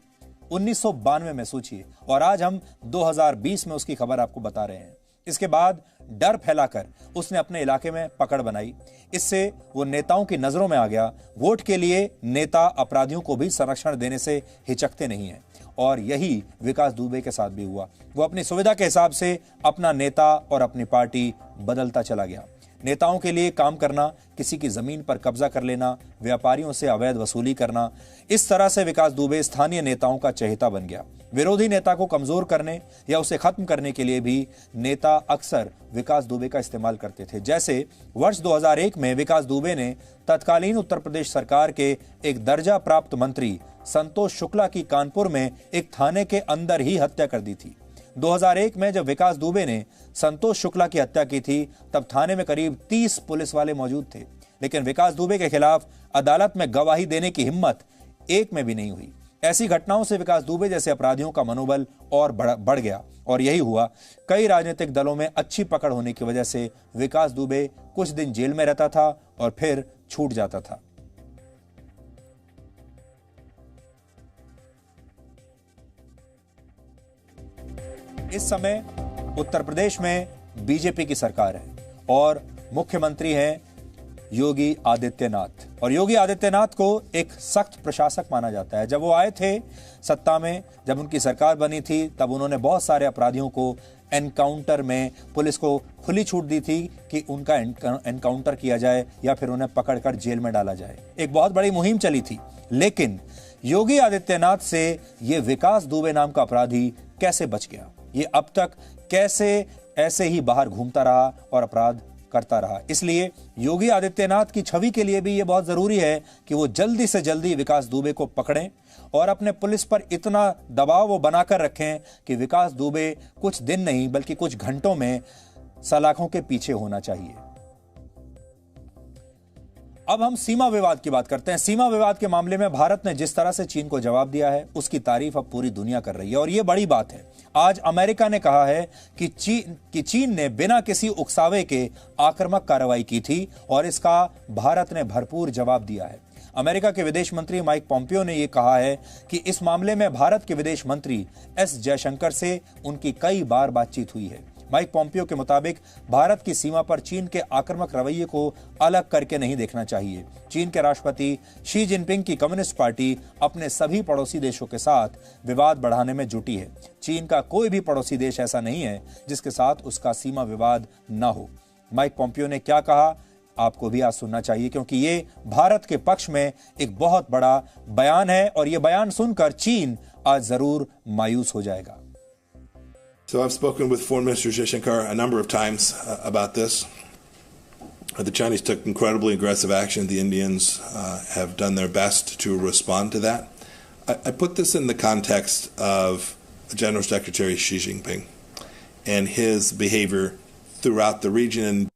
1992 में, सोचिए, और आज हम 2020 में उसकी खबर आपको बता रहे हैं। इसके बाद डर फैलाकर उसने अपने इलाके में पकड़ बनाई। इससे वो नेताओं की नजरों में आ गया। वोट के लिए नेता अपराधियों को भी संरक्षण देने से हिचकते नहीं हैं, और यही विकास दुबे के साथ भी हुआ। वो अपनी सुविधा के हिसाब से अपना नेता और अपनी पार्टी बदलता चला गया। नेताओं के लिए काम करना, किसी की जमीन पर कब्जा कर लेना, व्यापारियों से अवैध वसूली करना, इस तरह से विकास दुबे स्थानीय नेताओं का चहेता बन गया। विरोधी नेता को कमजोर करने या उसे खत्म करने के लिए भी नेता अक्सर विकास दुबे का इस्तेमाल करते थे। जैसे वर्ष 2001 में विकास दुबे ने तत्कालीन उत्तर प्रदेश सरकार के एक दर्जा प्राप्त मंत्री संतोष शुक्ला की कानपुर में एक थाने के अंदर ही हत्या कर दी थी। 2001 में जब विकास दुबे ने संतोष शुक्ला की हत्या की थी, तब थाने में करीब 30 पुलिस वाले मौजूद थे, लेकिन विकास दुबे के खिलाफ अदालत में गवाही देने की हिम्मत एक में भी नहीं हुई। ऐसी घटनाओं से विकास दुबे जैसे अपराधियों का मनोबल और बढ़ गया, और यही हुआ। कई राजनीतिक दलों में अच्छी पकड़ होने की वजह से विकास दुबे कुछ दिन जेल में रहता था और फिर छूट जाता था। इस समय उत्तर प्रदेश में बीजेपी की सरकार है और मुख्यमंत्री हैं योगी आदित्यनाथ, और योगी आदित्यनाथ को एक सख्त प्रशासक माना जाता है। जब वो आए थे सत्ता में, जब उनकी सरकार बनी थी, तब उन्होंने बहुत सारे अपराधियों को एनकाउंटर में, पुलिस को खुली छूट दी थी कि उनका एनकाउंटर किया जाए या फिर उन्हें पकड़कर जेल में डाला जाए। एक बहुत बड़ी मुहिम चली थी। लेकिन योगी आदित्यनाथ से ये विकास दुबे नाम का अपराधी कैसे बच गया? ये अब तक कैसे ऐसे ही बाहर घूमता रहा और अपराध करता रहा? इसलिए योगी आदित्यनाथ की छवि के लिए भी यह बहुत जरूरी है कि वो जल्दी से जल्दी विकास दुबे को पकड़ें और अपने पुलिस पर इतना दबाव वो बनाकर रखें कि विकास दुबे कुछ दिन नहीं बल्कि कुछ घंटों में सलाखों के पीछे होना चाहिए। अब हम सीमा विवाद की बात करते हैं। सीमा विवाद के मामले में भारत ने जिस तरह से चीन को जवाब दिया है, उसकी तारीफ अब पूरी दुनिया कर रही है, और यह बड़ी बात है। आज अमेरिका ने कहा है कि चीन ने बिना किसी उकसावे के आक्रामक कार्रवाई की थी और इसका भारत ने भरपूर जवाब दिया है। अमेरिका के विदेश मंत्री माइक पॉम्पियो ने यह कहा है कि इस मामले में भारत के विदेश मंत्री एस जयशंकर से उनकी कई बार बातचीत हुई है। माइक पॉम्पियो के मुताबिक भारत की सीमा पर चीन के आक्रामक रवैये को अलग करके नहीं देखना चाहिए। चीन के राष्ट्रपति शी जिनपिंग की कम्युनिस्ट पार्टी अपने सभी पड़ोसी देशों के साथ विवाद बढ़ाने में जुटी है। चीन का कोई भी पड़ोसी देश ऐसा नहीं है जिसके साथ उसका सीमा विवाद न हो। माइक पॉम्पियो ने क्या कहा, आपको भी आज सुनना चाहिए, क्योंकि ये भारत के पक्ष में एक बहुत बड़ा बयान है और ये बयान सुनकर चीन आज जरूर मायूस हो जाएगा। So I've spoken with Foreign Minister Jaishankar a number of times about this. The Chinese took incredibly aggressive action. The Indians have done their best to respond to that. I put this in the context of General Secretary Xi Jinping and his behavior throughout the region.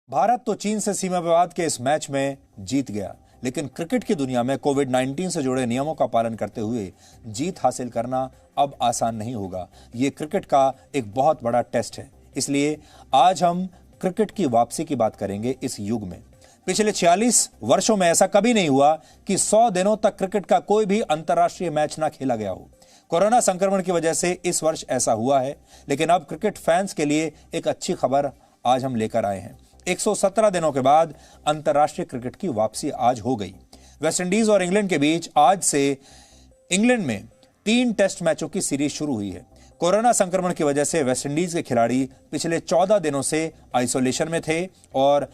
Bharat तो चीन से सीमा विवाद के इस match में जीत गया, लेकिन cricket की दुनिया में कोविड-19 से जुड़े नियमों का पालन करते हुए जीत हासिल करना अब आसान नहीं होगा। ये क्रिकेट का एक बहुत बड़ा टेस्ट है। इसलिए आज हम क्रिकेट की वापसी की बात करेंगे इस युग में। पिछले 46 वर्षों में ऐसा कभी नहीं हुआ कि 100 दिनों तक क्रिकेट का कोई भी अंतर्राष्ट्रीय मैच ना खेला गया हो। कोरोना संक्रमण की वजह से इस वर्ष ऐसा हुआ है, लेकिन अब क्रिकेट फैंस के लिए एक अच्छी खबर आज हम लेकर आए हैं। 117 दिनों के बाद अंतर्राष्ट्रीय क्रिकेट की वापसी आज हो गई। वेस्टइंडीज और इंग्लैंड के बीच आज से इंग्लैंड में 3 टेस्ट मैचों की सीरीज शुरू हुई है। कोरोना संक्रमण की वजह से वेस्टइंडीज के खिलाड़ी पिछले 14 दिनों से आइसोलेशन में थे और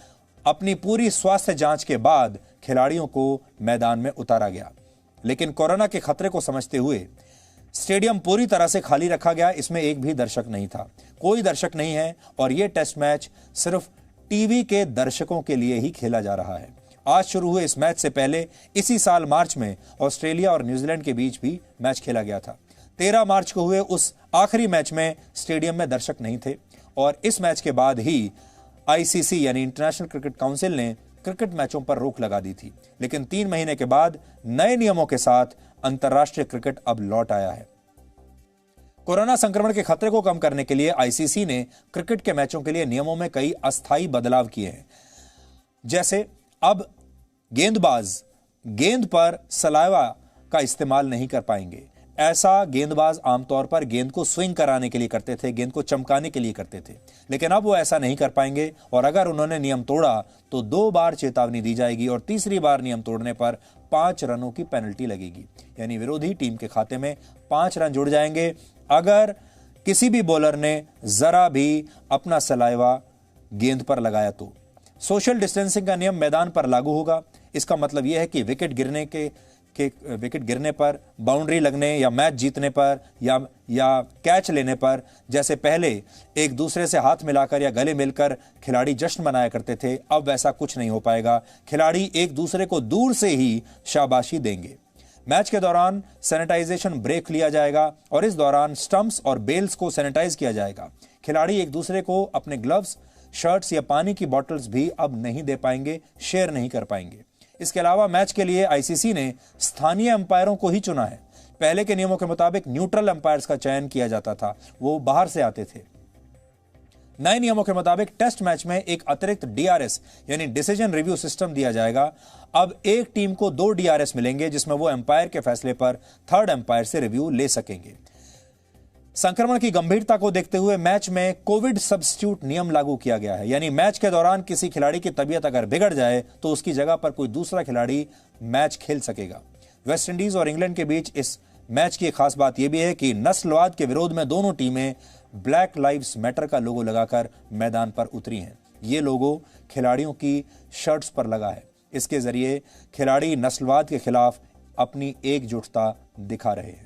अपनी पूरी स्वास्थ्य जांच के बाद खिलाड़ियों को मैदान में उतारा गया। लेकिन कोरोना के खतरे को समझते हुए स्टेडियम पूरी तरह से खाली रखा गया। इसमें एक भी दर्शक नहीं था, कोई दर्शक नहीं है, और यह टेस्ट मैच सिर्फ टीवी के दर्शकों के लिए ही खेला जा रहा है। आज शुरू हुए इस मैच से पहले इसी साल मार्च में ऑस्ट्रेलिया और न्यूजीलैंड के बीच भी मैच खेला गया था। 13 मार्च को हुए उस आखिरी मैच में स्टेडियम में दर्शक नहीं थे और इस मैच के बाद ही आईसीसी यानी इंटरनेशनल क्रिकेट काउंसिल ने क्रिकेट मैचों पर रोक लगा दी थी, लेकिन 3 महीने के बाद नए नियमों के साथ अंतर्राष्ट्रीय क्रिकेट अब लौट आया है। कोरोना संक्रमण के खतरे को कम करने के लिए आईसीसी ने क्रिकेट के मैचों के लिए नियमों में कई अस्थायी बदलाव किए हैं। जैसे अब गेंदबाज गेंद पर सलाइवा का इस्तेमाल नहीं कर पाएंगे। ऐसा गेंदबाज आमतौर पर गेंद को स्विंग कराने के लिए करते थे, गेंद को चमकाने के लिए करते थे, लेकिन अब वो ऐसा नहीं कर पाएंगे और अगर उन्होंने नियम तोड़ा तो 2 बार चेतावनी दी जाएगी और तीसरी बार नियम तोड़ने पर 5 रनों की पेनल्टी लगेगी, यानी विरोधी टीम के खाते में 5 रन जुड़ जाएंगे अगर किसी भी बॉलर ने जरा भी अपना सलाइवा गेंद पर लगाया तो। सोशल डिस्टेंसिंग का नियम मैदान पर लागू होगा। इसका मतलब यह है कि विकेट गिरने पर, बाउंड्री लगने या मैच जीतने पर या कैच लेने पर जैसे पहले एक दूसरे से हाथ मिलाकर या गले मिलकर खिलाड़ी जश्न मनाया करते थे, अब वैसा कुछ नहीं हो पाएगा। खिलाड़ी एक दूसरे को दूर से ही शाबाशी देंगे। मैच के दौरान सैनिटाइजेशन ब्रेक लिया जाएगा और इस दौरान स्टंप्स और बेल्स को सैनिटाइज किया जाएगा। खिलाड़ी एक दूसरे को अपने ग्लव्स, शर्ट्स या पानी की बॉटल्स भी अब नहीं दे पाएंगे, शेयर नहीं कर पाएंगे। इसके अलावा मैच के लिए आईसीसी ने स्थानीय अंपायरों को ही चुना है। पहले के नियमों के मुताबिक न्यूट्रल अंपायर्स का चयन किया जाता था, वो बाहर से आते थे। नए नियमों के मुताबिक टेस्ट मैच में एक अतिरिक्त डीआरएस यानी डिसीजन रिव्यू सिस्टम दिया जाएगा। अब एक टीम को 2 डीआरएस मिलेंगे जिसमें वो अंपायर के फैसले पर थर्ड अंपायर से रिव्यू ले सकेंगे। संक्रमण की गंभीरता को देखते हुए मैच में कोविड सब्स्टिट्यूट नियम लागू किया गया है, यानी मैच के दौरान किसी खिलाड़ी की तबीयत अगर बिगड़ जाए तो उसकी जगह पर कोई दूसरा खिलाड़ी मैच खेल सकेगा। वेस्ट इंडीज और इंग्लैंड के बीच इस मैच की खास बात यह भी है कि नस्लवाद के विरोध में दोनों टीमें ब्लैक लाइव्स मैटर का लोगो लगाकर मैदान पर उतरी हैं। ये लोगो खिलाड़ियों की शर्ट्स पर लगा है। इसके जरिए खिलाड़ी नस्लवाद के खिलाफ अपनी एकजुटता दिखा रहे हैं।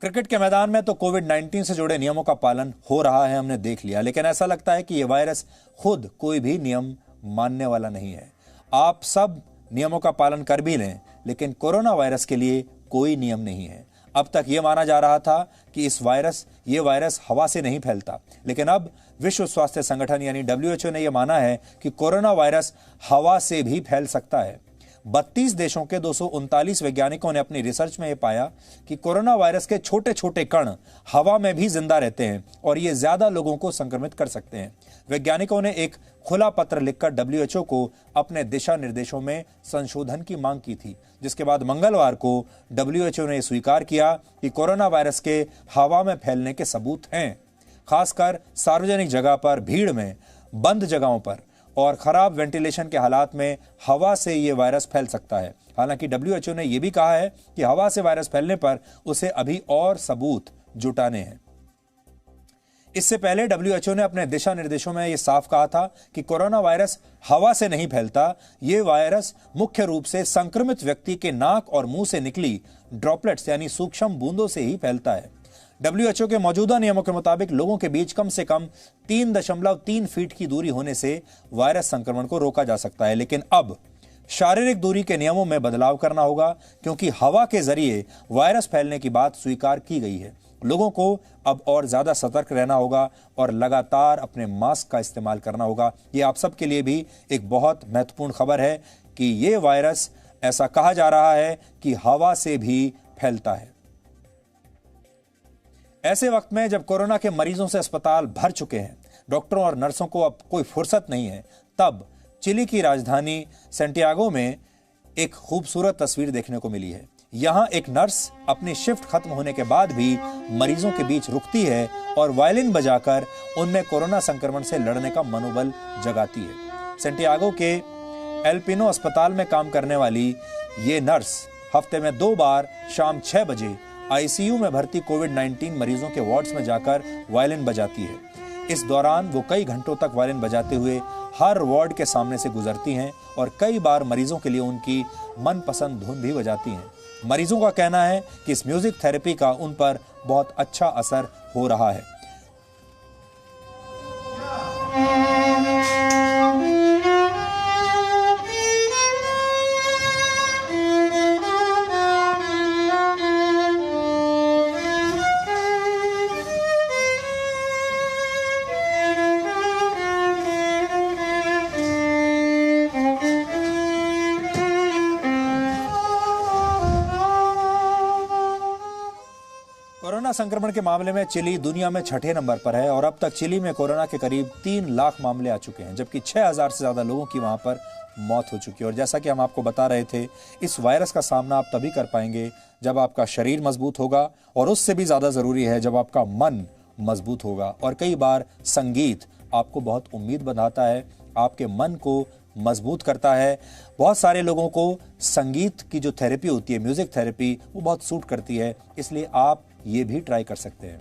क्रिकेट के मैदान में तो कोविड-19 से जुड़े नियमों का पालन हो रहा है, हमने देख लिया, लेकिन ऐसा लगता है कि यह वायरस खुद कोई भी नियम मानने वाला नहीं है। आप सब नियमों का पालन कर भी लें, लेकिन कोरोना वायरस के लिए कोई नियम नहीं है। अब तक यह माना जा रहा था कि ये वायरस हवा से नहीं फैलता, लेकिन अब विश्व स्वास्थ्य संगठन यानी WHO ने यह माना है कि कोरोना वायरस हवा से भी फैल सकता है। 32 देशों के 239 वैज्ञानिकों ने अपनी रिसर्च में यह पाया कि कोरोना वायरस के छोटे छोटे कण हवा में भी जिंदा रहते हैं और ये ज्यादा लोगों को संक्रमित कर सकते हैं। वैज्ञानिकों ने एक खुला पत्र लिखकर WHO को अपने दिशा निर्देशों में संशोधन की मांग की थी, जिसके बाद मंगलवार को WHO ने स्वीकार किया कि कोरोना वायरस के हवा में फैलने के सबूत हैं। खासकर सार्वजनिक जगह पर, भीड़ में, बंद जगहों पर और खराब वेंटिलेशन के हालात में हवा से यह वायरस फैल सकता है। हालांकि WHO ने यह भी कहा है कि हवा से वायरस फैलने पर उसे अभी और सबूत जुटाने हैं। इससे पहले WHO ने अपने दिशा निर्देशों में यह साफ कहा था कि कोरोना वायरस हवा से नहीं फैलता। यह वायरस मुख्य रूप से संक्रमित व्यक्ति के नाक और मुंह से निकली ड्रॉपलेट्स यानी सूक्ष्म बूंदों से ही फैलता है। WHO के मौजूदा नियमों के मुताबिक लोगों के बीच कम से कम 3.3 फीट की दूरी होने से वायरस संक्रमण को रोका जा सकता है, लेकिन अब शारीरिक दूरी के नियमों में बदलाव करना होगा क्योंकि हवा के जरिए वायरस फैलने की बात स्वीकार की गई है। लोगों को अब और ज्यादा सतर्क रहना होगा और लगातार अपने मास्क का इस्तेमाल करना होगा। यह आप सबके लिए भी एक बहुत महत्वपूर्ण खबर है कि यह वायरस, ऐसा कहा जा रहा है कि हवा से भी फैलता है। ऐसे वक्त में जब कोरोना के मरीजों से अस्पताल भर चुके हैं, डॉक्टरों और नर्सों को अब कोई फुर्सत नहीं है, तब चिली की राजधानी सैंटियागो में एक खूबसूरत तस्वीर देखने को मिली है। यहां एक नर्स अपनी शिफ्ट खत्म होने के बाद भी मरीजों के बीच रुकती है और वायलिन बजाकर उनमें कोरोना संक्रमण से लड़ने का मनोबल जगाती है। सैंटियागो के एल्पिनो अस्पताल में काम करने वाली ये नर्स हफ्ते में 2 बार शाम 6 बजे आईसीयू में भर्ती कोविड-19 मरीजों के वार्ड्स में जाकर वायलिन बजाती है। इस दौरान वो कई घंटों तक वायलिन बजाते हुए हर वार्ड के सामने से गुजरती हैं और कई बार मरीजों के लिए उनकी मनपसंद धुन भी बजाती हैं। मरीजों का कहना है कि इस म्यूजिक थेरेपी का उन पर बहुत अच्छा असर हो रहा है। संक्रमण के मामले में चिली दुनिया में 6ठे नंबर पर है और अब तक चिली में कोरोना के करीब 3 लाख मामले आ चुके हैं, जबकि 6000 से ज्यादा लोगों की वहां पर मौत हो चुकी है। और जैसा कि हम आपको बता रहे थे, इस वायरस का सामना आप तभी कर पाएंगे जब आपका शरीर मजबूत होगा, और उससे भी ज्यादा जरूरी है जब आपका मन मजबूत होगा। और कई बार संगीत आपको बहुत उम्मीद बंधाता है, आपके मन को मजबूत करता है। बहुत सारे लोगों को संगीत की जो थेरेपी होती है, म्यूजिक थेरेपी, वो बहुत सूट करती है, इसलिए आप ये भी ट्राई कर सकते हैं।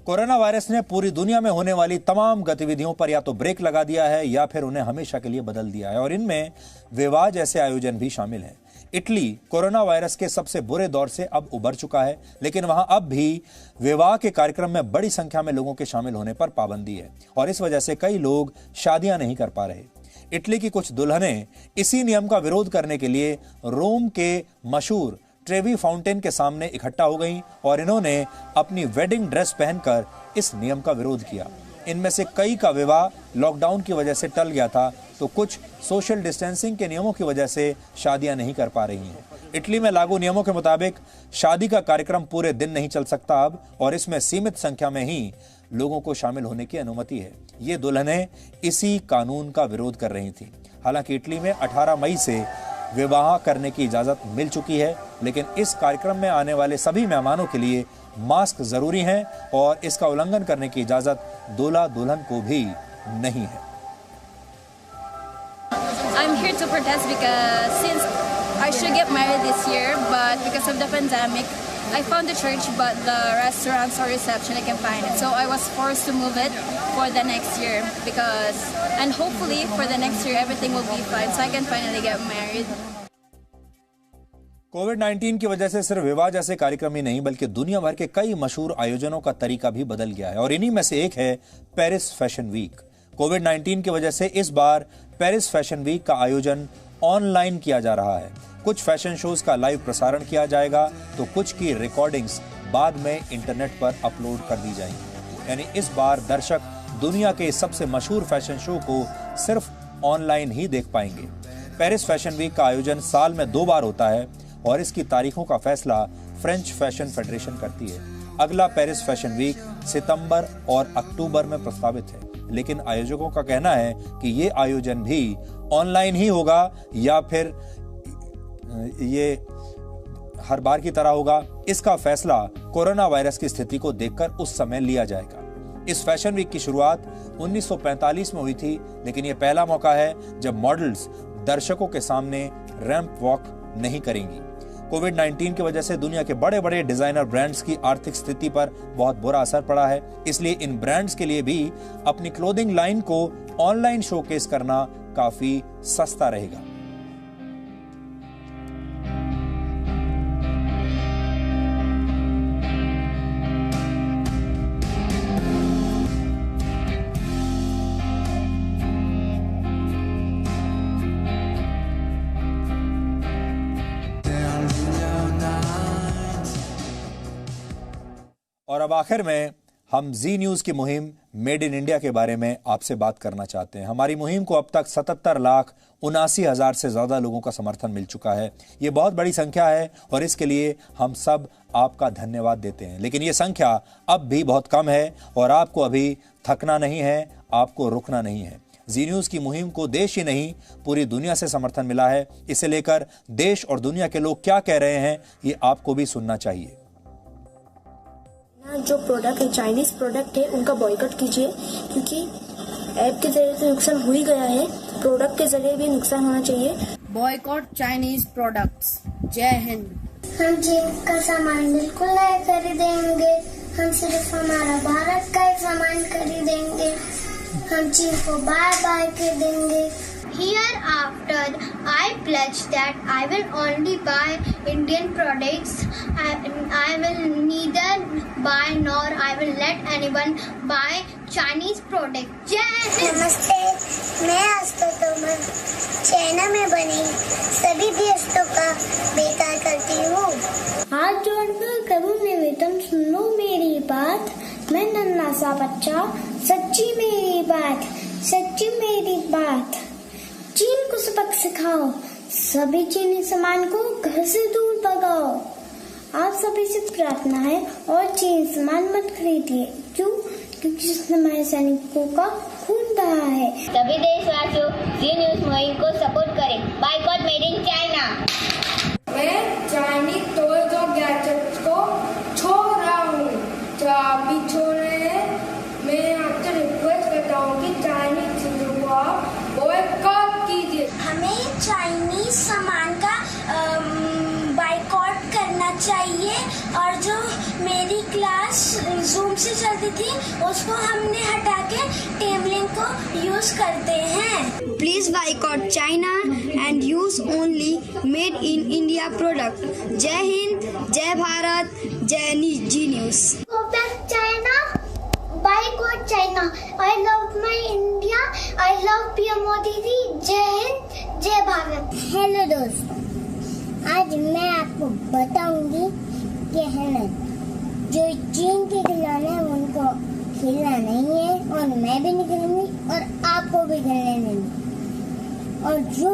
कोरोना वायरस ने पूरी दुनिया में होने वाली तमाम गतिविधियों पर या तो ब्रेक लगा दिया है या फिर उन्हें हमेशा के लिए बदल दिया है, और इनमें विवाह जैसे आयोजन भी शामिल हैं। इटली कोरोना वायरस के सबसे बुरे दौर से अब उबर चुका है, लेकिन वहां अब भी विवाह के कार्यक्रम में बड़ी संख्या में लोगों के शामिल होने पर पाबंदी है, और इस वजह से कई लोग शादियां नहीं कर पा रहे। इटली की कुछ दुल्हनें इसी नियम का विरोध करने के लिए रोम के मशहूर ट्रेवी फाउंटेन के सामने इकट्ठा हो गईं और इन्होंने अपनी वेडिंग ड्रेस पहनकर इस नियम का विरोध किया। इनमें से कई का विवाह लॉकडाउन की वजह से टल गया था, तो कुछ सोशल डिस्टेंसिंग के नियमों की वजह से शादियां नहीं कर पा रही हैं। इटली में लागू नियमों के मुताबिक शादी का कार्यक्रम पूरे दिन नहीं चल सकता अब, और इसमें सीमित संख्या में ही लोगों को शामिल होने की अनुमति है। ये दुल्हनें इसी कानून का विरोध कर रही थी। हालांकि इटली में 18 मई से विवाह करने की इजाजत मिल चुकी है, लेकिन इस कार्यक्रम में आने वाले सभी मेहमानों के लिए मास्क जरूरी है और इसका उल्लंघन करने की इजाजत दूल्हा दुल्हन को भी नहीं है। I'm here to protest because since I should get married this year, but because of the pandemic, I found the church, but the restaurants or reception I can find it. So I was forced to move it for the next year because, and hopefully for the next year everything will be fine, so I can finally get married. कोविड-19 की वजह से सिर्फ विवाह जैसे कार्यक्रम ही नहीं, बल्कि दुनिया भर के कई मशहूर आयोजनों का तरीका भी बदल गया है, और इन्हीं में से एक है पेरिस फैशन वीक। कोविड-19 की वजह से इस बार पेरिस फैशन वीक का आयोजन ऑनलाइन किया जा रहा है। कुछ फैशन शोज का लाइव प्रसारण किया जाएगा, तो कुछ की रिकॉर्डिंग्स बाद में इंटरनेट पर अपलोड कर दी जाएंगी। यानी इस बार दर्शक दुनिया के सबसे मशहूर फैशन शो को सिर्फ ऑनलाइन ही देख पाएंगे। पेरिस फैशन वीक का आयोजन साल में 2 बार होता है और इसकी तारीखों का फैसला फ्रेंच फैशन फेडरेशन करती है। अगला पेरिस फैशन वीक सितंबर और अक्टूबर में प्रस्तावित है, लेकिन आयोजकों का कहना है कि ये आयोजन भी ऑनलाइन ही होगा या फिर ये हर बार की तरह होगा, इसका फैसला कोरोना वायरस की स्थिति को देखकर उस समय लिया जाएगा। इस फैशन वीक की शुरुआत 1945 में हुई थी, लेकिन यह पहला मौका है जब मॉडल्स दर्शकों के सामने रैंप वॉक नहीं करेंगी। कोविड-19 की वजह से दुनिया के बड़े बड़े डिजाइनर ब्रांड्स की आर्थिक स्थिति पर बहुत बुरा असर पड़ा है, इसलिए इन ब्रांड्स के लिए भी अपनी क्लोथिंग लाइन को ऑनलाइन शोकेस करना काफी सस्ता रहेगा। और अब आखिर में हम जी न्यूज की मुहिम मेड इन इंडिया के बारे में आपसे बात करना चाहते हैं। हमारी मुहिम को अब तक 77,79,000 से ज्यादा लोगों का समर्थन मिल चुका है। ये बहुत बड़ी संख्या है और इसके लिए हम सब आपका धन्यवाद देते हैं। लेकिन ये संख्या अब भी बहुत कम है और आपको अभी थकना नहीं है, आपको रुकना नहीं है। जी न्यूज की मुहिम को देश ही नहीं पूरी दुनिया से समर्थन मिला है। इसे लेकर देश और दुनिया के लोग क्या कह रहे हैं, ये आपको भी सुनना चाहिए। जो प्रोडक्ट है, चाइनीज प्रोडक्ट है, उनका बॉयकॉट कीजिए, क्योंकि ऐप के जरिए तो नुकसान हो ही गया है, प्रोडक्ट के जरिए भी नुकसान होना चाहिए। Boycott Chinese products. जय हिंद। हम चीन का सामान बिल्कुल नहीं खरीदेंगे, हम सिर्फ हमारा भारत का ही सामान खरीदेंगे, हम चीन को बाय बाय कर देंगे। Hereafter, I pledge that I will only buy Indian products. I will neither buy nor I will let anyone buy Chinese products. नमस्ते, मैं अस्तों चाइना में बनी सभी भी अस्तों का बेकार करती हूँ। हाथ जोड़कर करूँ निवेदन, सुन लो मेरी बात, मैं नन्हा सा बच्चा, सच्ची मेरी बात, सच्ची मेरी बात। चीन को सबक सिखाओ, सभी चीनी सामान को घर से दूर भगाओ। आप सभी से प्रार्थना है और चीन सामान मत खरीदिए। क्यों? क्योंकि इसमें हमारे सैनिकों का खून बहा है। सभी देशवासियों जी न्यूज मुहिम को सपोर्ट करें। Boycott made in China. मैं चाइनीज टॉयज और गैजेट्स को छोड़ रहा हूँ। जो आप भी छोड़ रहे हैं, मैं आपसे रिक्वेस्ट करता हूँ कि चाइनीज चीजों को आप बॉयकॉट कीजिए। हमें चाइनीज सामान का बाइकॉट करना चाहिए और जो मेरी क्लास जूम से चलती थी उसको हमने हटा के टेबलिंग को यूज करते हैं। Please boycott China and use only made in India product. जय हिंद, जय भारत, जय Zee News. China, boycott China. I love my India, I love PM Modi ji. जय हिंद, जय भारत। हेलो दोस्तों, आज मैं आपको बताऊंगी कि है ना, जो चीन के खिलौने हैं उनको खेलना नहीं है और मैं भी नहीं खेलूंगी और आपको भी खेलने नहीं। और जो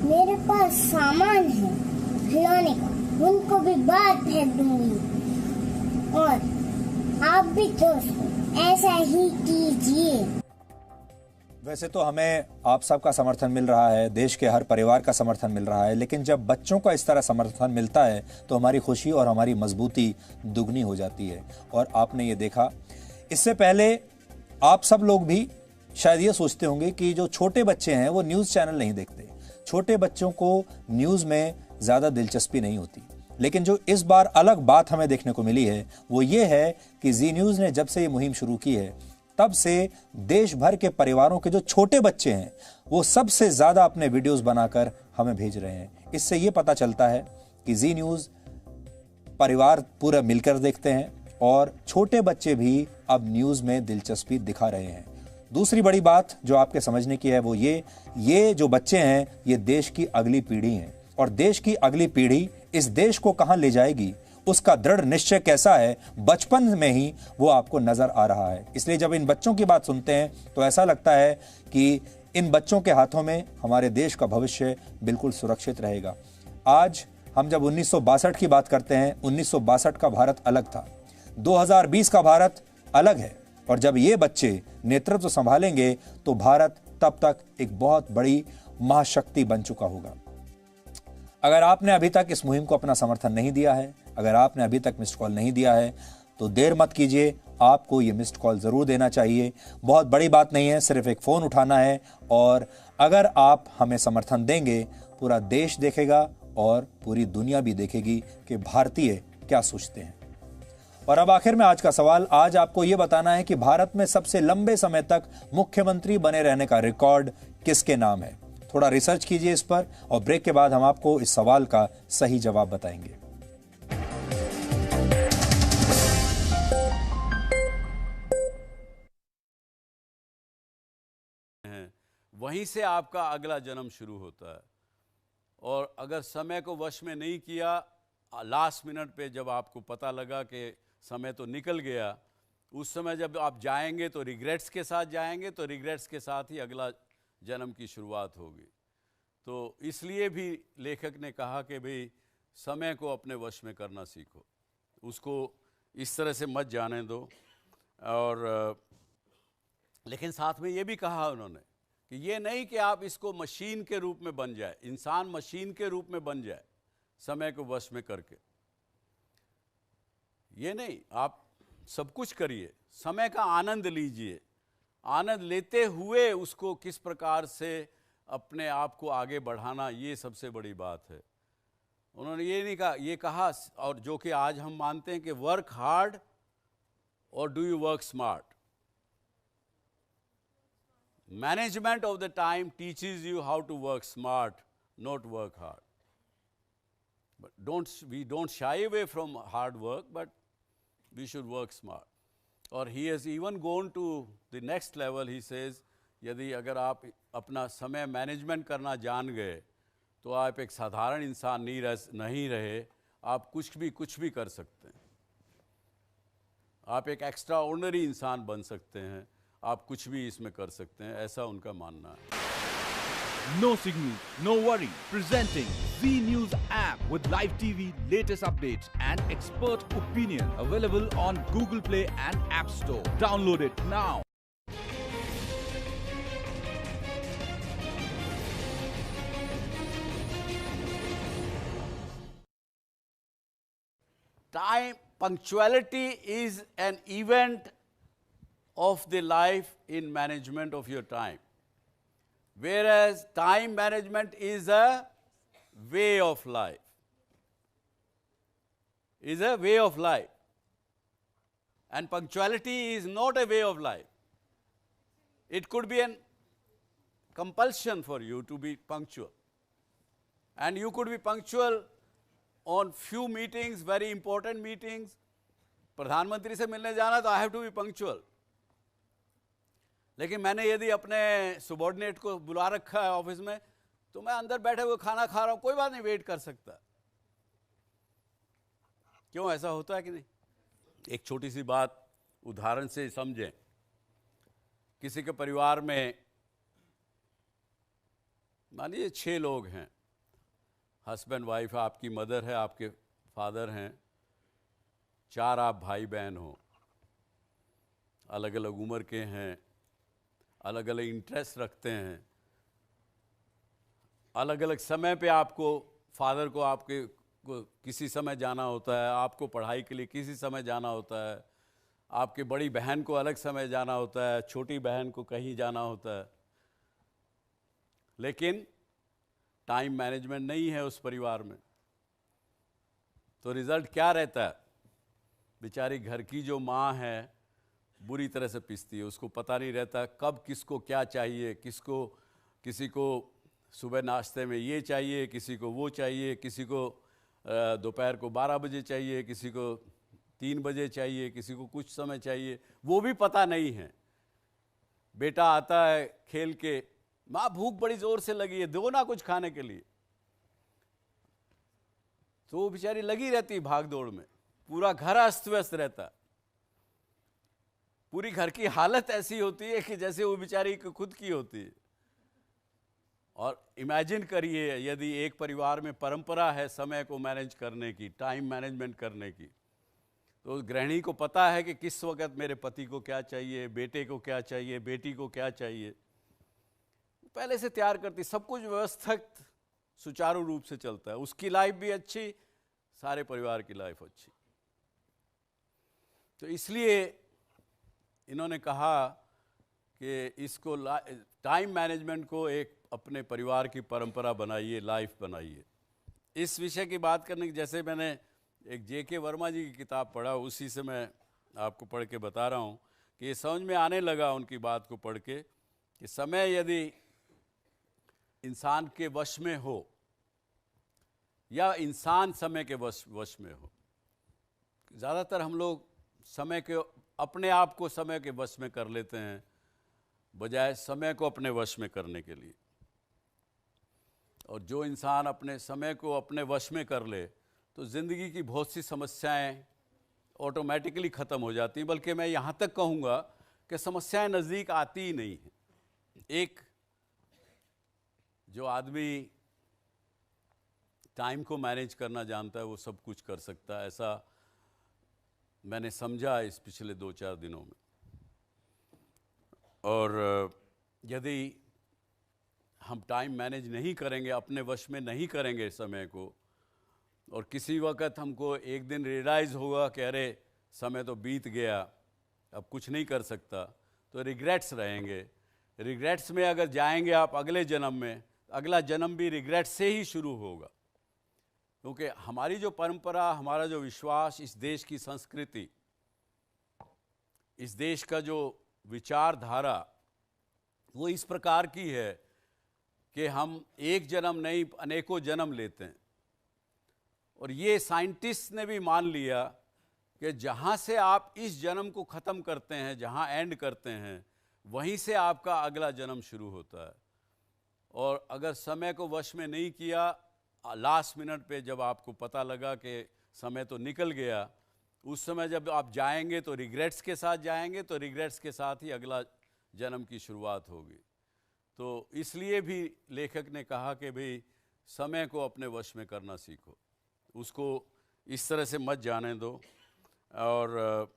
मेरे पास सामान है खिलौने का उनको भी बाहर फेंक दूंगी और आप भी दोस्तों ऐसा ही कीजिए। वैसे तो हमें आप सबका समर्थन मिल रहा है, देश के हर परिवार का समर्थन मिल रहा है, लेकिन जब बच्चों का इस तरह समर्थन मिलता है तो हमारी खुशी और हमारी मजबूती दुगनी हो जाती है। और आपने ये देखा, इससे पहले आप सब लोग भी शायद ये सोचते होंगे कि जो छोटे बच्चे हैं वो न्यूज़ चैनल नहीं देखते, छोटे बच्चों को न्यूज़ में ज़्यादा दिलचस्पी नहीं होती। लेकिन जो इस बार अलग बात हमें देखने को मिली है वो ये है कि जी न्यूज़ ने जब से ये मुहिम शुरू की है तब से देश भर के परिवारों के जो छोटे बच्चे हैं वो सबसे ज्यादा अपने वीडियोस बनाकर हमें भेज रहे हैं। इससे ये पता चलता है कि जी न्यूज़ परिवार पूरा मिलकर देखते हैं और छोटे बच्चे भी अब न्यूज़ में दिलचस्पी दिखा रहे हैं। दूसरी बड़ी बात जो आपके समझने की है वो ये जो बच्चे हैं ये देश की अगली पीढ़ी हैं और देश की अगली पीढ़ी इस देश को कहां ले जाएगी उसका दृढ़ निश्चय कैसा है बचपन में ही वो आपको नजर आ रहा है। इसलिए जब इन बच्चों की बात सुनते हैं तो ऐसा लगता है कि इन बच्चों के हाथों में हमारे देश का भविष्य बिल्कुल सुरक्षित रहेगा। आज हम जब 1962 की बात करते हैं, 1962 का भारत अलग था, 2020 का भारत अलग है और जब ये बच्चे नेतृत्व संभालेंगे तो भारत तब तक एक बहुत बड़ी महाशक्ति बन चुका होगा। अगर आपने अभी तक इस मुहिम को अपना समर्थन नहीं दिया है, अगर आपने अभी तक मिस्ड कॉल नहीं दिया है तो देर मत कीजिए, आपको ये मिस्ड कॉल जरूर देना चाहिए। बहुत बड़ी बात नहीं है, सिर्फ एक फोन उठाना है और अगर आप हमें समर्थन देंगे पूरा देश देखेगा और पूरी दुनिया भी देखेगी कि भारतीय क्या सोचते हैं। और अब आखिर में आज का सवाल, आज आपको यह बताना है कि भारत में सबसे लंबे समय तक मुख्यमंत्री बने रहने का रिकॉर्ड किसके नाम है। थोड़ा रिसर्च कीजिए इस पर और ब्रेक के बाद हम आपको इस सवाल का सही जवाब बताएंगे। वहीं से आपका अगला जन्म शुरू होता है और अगर समय को वश में नहीं किया, लास्ट मिनट पे जब आपको पता लगा कि समय तो निकल गया, उस समय जब आप जाएंगे तो रिग्रेट्स के साथ जाएंगे, तो रिग्रेट्स के साथ ही अगला जन्म की शुरुआत होगी। तो इसलिए भी लेखक ने कहा कि भाई समय को अपने वश में करना सीखो, उसको इस तरह से मत जाने दो। और लेकिन साथ में ये भी कहा उन्होंने कि ये नहीं कि आप इसको मशीन के रूप में बन जाए, इंसान मशीन के रूप में बन जाए समय को वश में करके। ये नहीं, आप सब कुछ करिए, समय का आनंद लीजिए, आनंद लेते हुए उसको किस प्रकार से अपने आप को आगे बढ़ाना, ये सबसे बड़ी बात है। उन्होंने ये नहीं कहा, ये कहा, और जो कि आज हम मानते हैं कि वर्क हार्ड और do you work smart. Management of the time teaches you how to work smart, not work hard. But we don't shy away from hard work, but we should work smart. और he has even gone to the next level. He says, यदि अगर आप अपना समय management करना जान गए तो आप एक साधारण इंसान नहीं रहे, आप कुछ भी कर सकते हैं। आप एक एक्स्ट्रा ऑर्डिनरी इंसान बन सकते हैं, आप कुछ भी इसमें कर सकते हैं, ऐसा उनका मानना है। No signal, no worry. Presenting Z News app with live TV, latest updates and expert opinion. Available on Google Play and App Store. Download it now. Time, punctuality is an event of the life in management of your time. Whereas time management is a way of life. Is a way of life. And punctuality is not a way of life. It could be an compulsion for you to be punctual. And you could be punctual on few meetings, very important meetings. प्रधानमंत्री से मिलने जाना तो I have to be punctual. लेकिन मैंने यदि अपने subordinate को बुला रखा है ऑफिस में तो मैं अंदर बैठे हुए खाना खा रहा हूँ, कोई बात नहीं, वेट कर सकता. क्यों ऐसा होता है कि नहीं? एक छोटी सी बात उदाहरण से समझें. किसी के परिवार में मान लीजिए 6 लोग हैं, हस्बैंड वाइफ, आपकी मदर है, आपके फादर हैं, 4 आप भाई बहन हो, अलग अलग उम्र के हैं, अलग अलग इंटरेस्ट रखते हैं, अलग अलग समय पे आपको फादर को आपके को किसी समय जाना होता है, आपको पढ़ाई के लिए किसी समय जाना होता है, आपकी बड़ी बहन को अलग समय जाना होता है, छोटी बहन को कहीं जाना होता है. लेकिन टाइम मैनेजमेंट नहीं है उस परिवार में, तो रिजल्ट क्या रहता है? बेचारी घर की जो माँ है बुरी तरह से पिसती है. उसको पता नहीं रहता कब किसको क्या चाहिए, किसी को सुबह नाश्ते में ये चाहिए, किसी को वो चाहिए, किसी को दोपहर को 12 बजे चाहिए, किसी को 3 बजे चाहिए, किसी को कुछ समय चाहिए, वो भी पता नहीं है. बेटा आता है खेल के, माँ भूख बड़ी जोर से लगी है, दो ना कुछ खाने के लिए. तो वो बेचारी लगी रहती है भाग दौड़ में, पूरा घर अस्त व्यस्त रहता. पूरी घर की हालत ऐसी होती है कि जैसे वो बेचारी खुद की होती है. और इमेजिन करिए यदि एक परिवार में परंपरा है समय को मैनेज करने की, टाइम मैनेजमेंट करने की, तो गृहिणी को पता है कि किस वक्त मेरे पति को क्या चाहिए, बेटे को क्या चाहिए, बेटी को क्या चाहिए, पहले से तैयार करती. सब कुछ व्यवस्थित सुचारू रूप से चलता है. उसकी लाइफ भी अच्छी, सारे परिवार की लाइफ अच्छी. तो इसलिए इन्होंने कहा कि इसको टाइम मैनेजमेंट को एक अपने परिवार की परंपरा बनाइए, लाइफ बनाइए. इस विषय की बात करने की, जैसे मैंने एक J.K. वर्मा जी की किताब पढ़ा, उसी से मैं आपको पढ़ के बता रहा हूँ कि ये समझ में आने लगा उनकी बात को पढ़ के कि समय यदि इंसान के वश में हो या इंसान समय के वश में हो. ज़्यादातर हम लोग समय के अपने आप को समय के वश में कर लेते हैं बजाय समय को अपने वश में करने के लिए. और जो इंसान अपने समय को अपने वश में कर ले तो ज़िंदगी की बहुत सी समस्याएं ऑटोमेटिकली ख़त्म हो जाती हैं. बल्कि मैं यहाँ तक कहूँगा कि समस्याएं नज़दीक आती ही नहीं हैं. एक जो आदमी टाइम को मैनेज करना जानता है वो सब कुछ कर सकता है, ऐसा मैंने समझा इस पिछले 2-4 दिनों में. और यदि हम टाइम मैनेज नहीं करेंगे, अपने वश में नहीं करेंगे समय को, और किसी वक्त हमको एक दिन रियलाइज़ होगा कि अरे समय तो बीत गया, अब कुछ नहीं कर सकता, तो रिग्रेट्स रहेंगे. रिग्रेट्स में अगर जाएंगे आप अगले जन्म में, अगला जन्म भी रिग्रेट से ही शुरू होगा. क्योंकि हमारी जो परंपरा, हमारा जो विश्वास, इस देश की संस्कृति, इस देश का जो विचारधारा, वो इस प्रकार की है कि हम एक जन्म नहीं अनेकों जन्म लेते हैं. और ये साइंटिस्ट ने भी मान लिया कि जहाँ से आप इस जन्म को ख़त्म करते हैं, जहाँ एंड करते हैं, वहीं से आपका अगला जन्म शुरू होता है. और अगर समय को वश में नहीं किया, लास्ट मिनट पे जब आपको पता लगा कि समय तो निकल गया, उस समय जब आप जाएंगे तो रिग्रेट्स के साथ जाएंगे, तो रिग्रेट्स के साथ ही अगला जन्म की शुरुआत होगी. तो इसलिए भी लेखक ने कहा कि भाई समय को अपने वश में करना सीखो, उसको इस तरह से मत जाने दो। और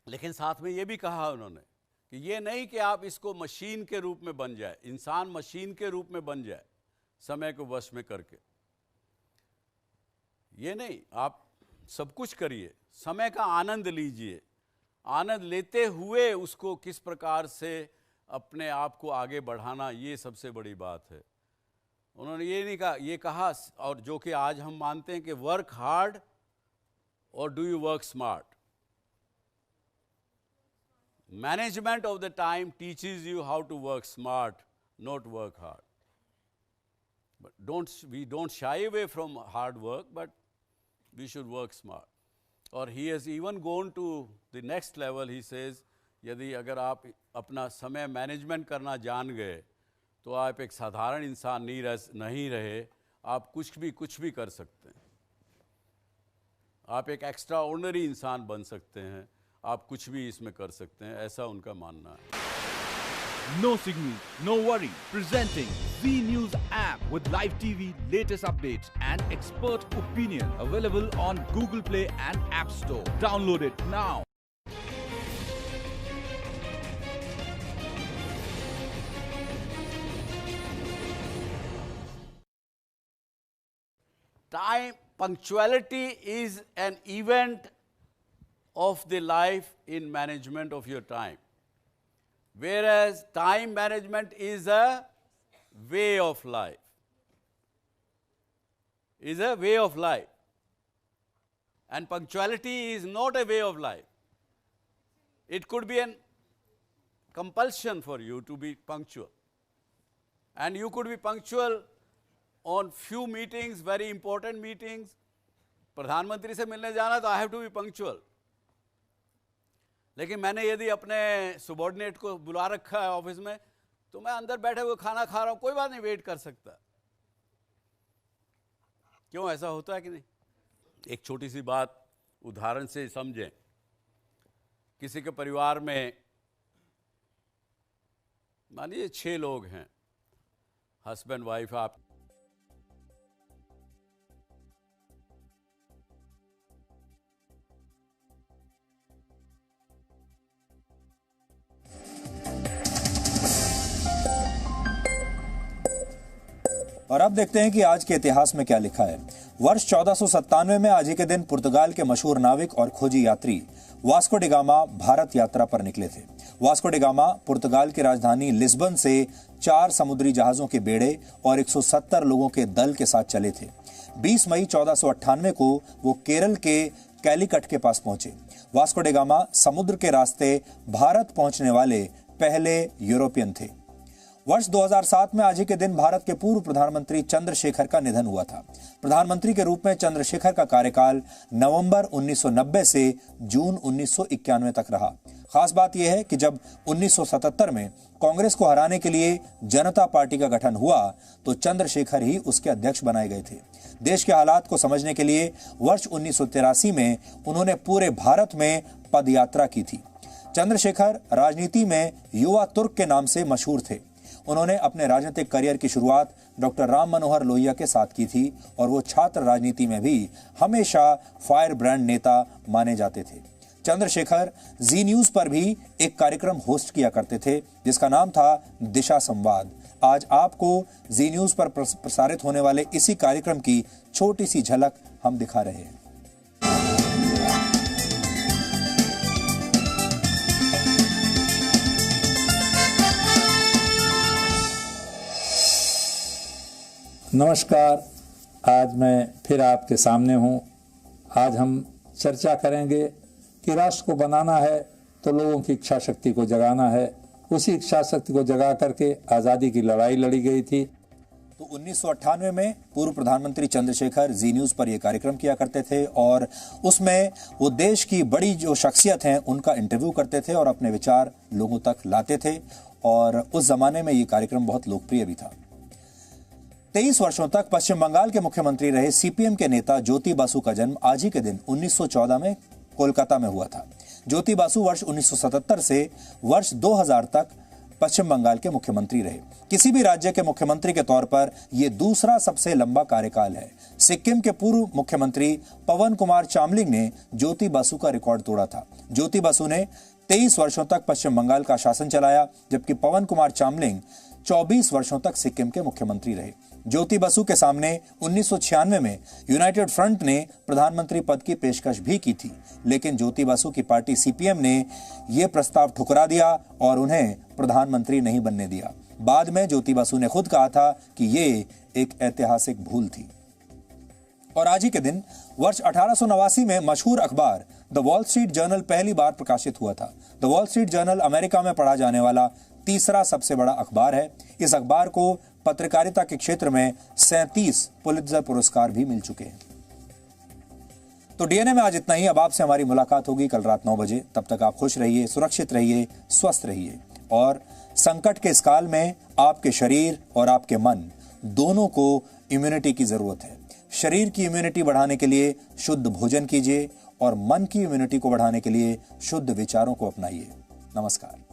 लेकिन साथ में ये भी कहा उन्होंने कि ये नहीं कि आप इसको मशीन के रूप में बन जाए, इंसान मशीन के रूप में बन जाए समय को वश में करके। ये नहीं, आप सब कुछ करिए, समय का आनंद लीजिए, आनंद लेते हुए उसको किस प्रकार से अपने आप को आगे बढ़ाना, ये सबसे बड़ी बात है। उन्होंने ये नहीं कहा, ये कहा, और जो कि आज हम मानते हैं कि वर्क हार्ड और do you work smart. Management of the time teaches you how to work smart, not work hard. But we don't shy away from hard work, but we should work smart. और he has even gone to the next level. He says, यदि अगर आप अपना समय management करना जान गए तो आप एक साधारण इंसान नहीं रहे, आप कुछ भी कर सकते हैं। आप एक एक्स्ट्रा ऑर्डिनरी इंसान बन सकते हैं, आप कुछ भी इसमें कर सकते हैं, ऐसा उनका मानना है। No signal, no worry. Presenting Z News app with live TV, latest updates and expert opinion. Available on Google Play and App Store. Download it now. Time punctuality is an event of the life in management of your time. Whereas time management is a way of life. Is a way of life. And punctuality is not a way of life. It could be a compulsion for you to be punctual. And you could be punctual on few meetings, very important meetings. प्रधानमंत्री से मिलने जाना तो I have to be punctual. लेकिन मैंने यदि अपने subordinate को बुला रखा है ऑफिस में, तो मैं अंदर बैठे हुए खाना खा रहा हूँ, कोई बात नहीं, वेट कर सकता। क्यों ऐसा होता है कि नहीं? एक छोटी सी बात उदाहरण से समझें। किसी के परिवार में मान लीजिए 6 लोग हैं, हस्बैंड वाइफ। आप और अब देखते हैं कि आज के इतिहास में क्या लिखा है। वर्ष 1497 में आज ही के दिन पुर्तगाल के मशहूर नाविक और खोजी यात्री वास्को डी गामा भारत यात्रा पर निकले थे। वास्को डी गामा पुर्तगाल की राजधानी लिस्बन से 4 समुद्री जहाजों के बेड़े और 170 लोगों के दल के साथ चले थे। 20 मई 1498 को वो केरल के कैलीकट के पास पहुंचे। वास्को डी गामा समुद्र के रास्ते भारत पहुंचने वाले पहले यूरोपियन थे। वर्ष 2007 में आज ही के दिन भारत के पूर्व प्रधानमंत्री चंद्रशेखर का निधन हुआ था। प्रधानमंत्री के रूप में चंद्रशेखर का कार्यकाल नवंबर 1990 से जून 1991 तक रहा। खास बात यह है कि जब 1977 में कांग्रेस को हराने के लिए जनता पार्टी का गठन हुआ तो चंद्रशेखर ही उसके अध्यक्ष बनाए गए थे। देश के हालात को समझने के लिए वर्ष 1983 में उन्होंने पूरे भारत में पदयात्रा की थी। चंद्रशेखर राजनीति में युवा तुर्क के नाम से मशहूर थे। उन्होंने अपने राजनीतिक करियर की शुरुआत डॉक्टर राम मनोहर लोहिया के साथ की थी और वो छात्र राजनीति में भी हमेशा फायर ब्रांड नेता माने जाते थे। चंद्रशेखर जी न्यूज पर भी एक कार्यक्रम होस्ट किया करते थे जिसका नाम था दिशा संवाद। आज आपको जी न्यूज पर प्रसारित होने वाले इसी कार्यक्रम की छोटी सी झलक हम दिखा रहे हैं। नमस्कार, आज मैं फिर आपके सामने हूँ। आज हम चर्चा करेंगे कि राष्ट्र को बनाना है तो लोगों की इच्छा शक्ति को जगाना है। उसी इच्छा शक्ति को जगा करके आज़ादी की लड़ाई लड़ी गई थी। तो 1998 में पूर्व प्रधानमंत्री चंद्रशेखर जी न्यूज पर यह कार्यक्रम किया करते थे और उसमें वो देश की बड़ी जो शख्सियत हैं उनका इंटरव्यू करते थे और अपने विचार लोगों तक लाते थे और उस जमाने में ये कार्यक्रम बहुत लोकप्रिय भी था। 23 वर्षों तक पश्चिम बंगाल के मुख्यमंत्री रहे सीपीएम के नेता ज्योति बासु का जन्म आज ही के दिन 1914 में कोलकाता में हुआ था। ज्योति बासु वर्ष 1977 से वर्ष 2000 तक पश्चिम बंगाल के मुख्यमंत्री रहे। किसी भी राज्य के मुख्यमंत्री के तौर पर यह दूसरा सबसे लंबा कार्यकाल है। सिक्किम के पूर्व मुख्यमंत्री पवन कुमार चामलिंग ने ज्योति बासु का रिकॉर्ड तोड़ा था। ज्योति बासु ने 23 वर्षों तक पश्चिम बंगाल का शासन चलाया, जबकि पवन कुमार चामलिंग 24 वर्षों तक सिक्किम के मुख्यमंत्री रहे। ज्योति बासु के सामने 1996 में यूनाइटेड फ्रंट ने प्रधानमंत्री पद की पेशकश भी की थी, लेकिन ज्योति बासु की पार्टी सीपीएम ने यह प्रस्ताव ठुकरा दिया और उन्हें प्रधानमंत्री नहीं बनने दिया। बाद में ज्योति बासु ने खुद कहा था कि ये एक ऐतिहासिक भूल थी। और आज ही के दिन वर्ष 1889 में मशहूर अखबार द वॉल स्ट्रीट जर्नल पहली बार प्रकाशित हुआ था। The wall street journal America में पढ़ा जाने वाला तीसरा सबसे बड़ा अखबार है। इस अखबार को पत्रकारिता के क्षेत्र में 37 पुलित्जर पुरस्कार भी मिल चुके हैं। तो डीएनए में आज इतना ही। अब आपसे हमारी मुलाकात होगी कल रात 9 बजे। तब तक आप खुश रहिए, सुरक्षित रहिए, स्वस्थ रहिए और संकट के इस काल में आपके शरीर और आपके मन दोनों को इम्यूनिटी की जरूरत है। शरीर की इम्यूनिटी बढ़ाने के लिए शुद्ध भोजन कीजिए और मन की इम्यूनिटी को बढ़ाने के लिए शुद्ध विचारों को अपनाइए। नमस्कार।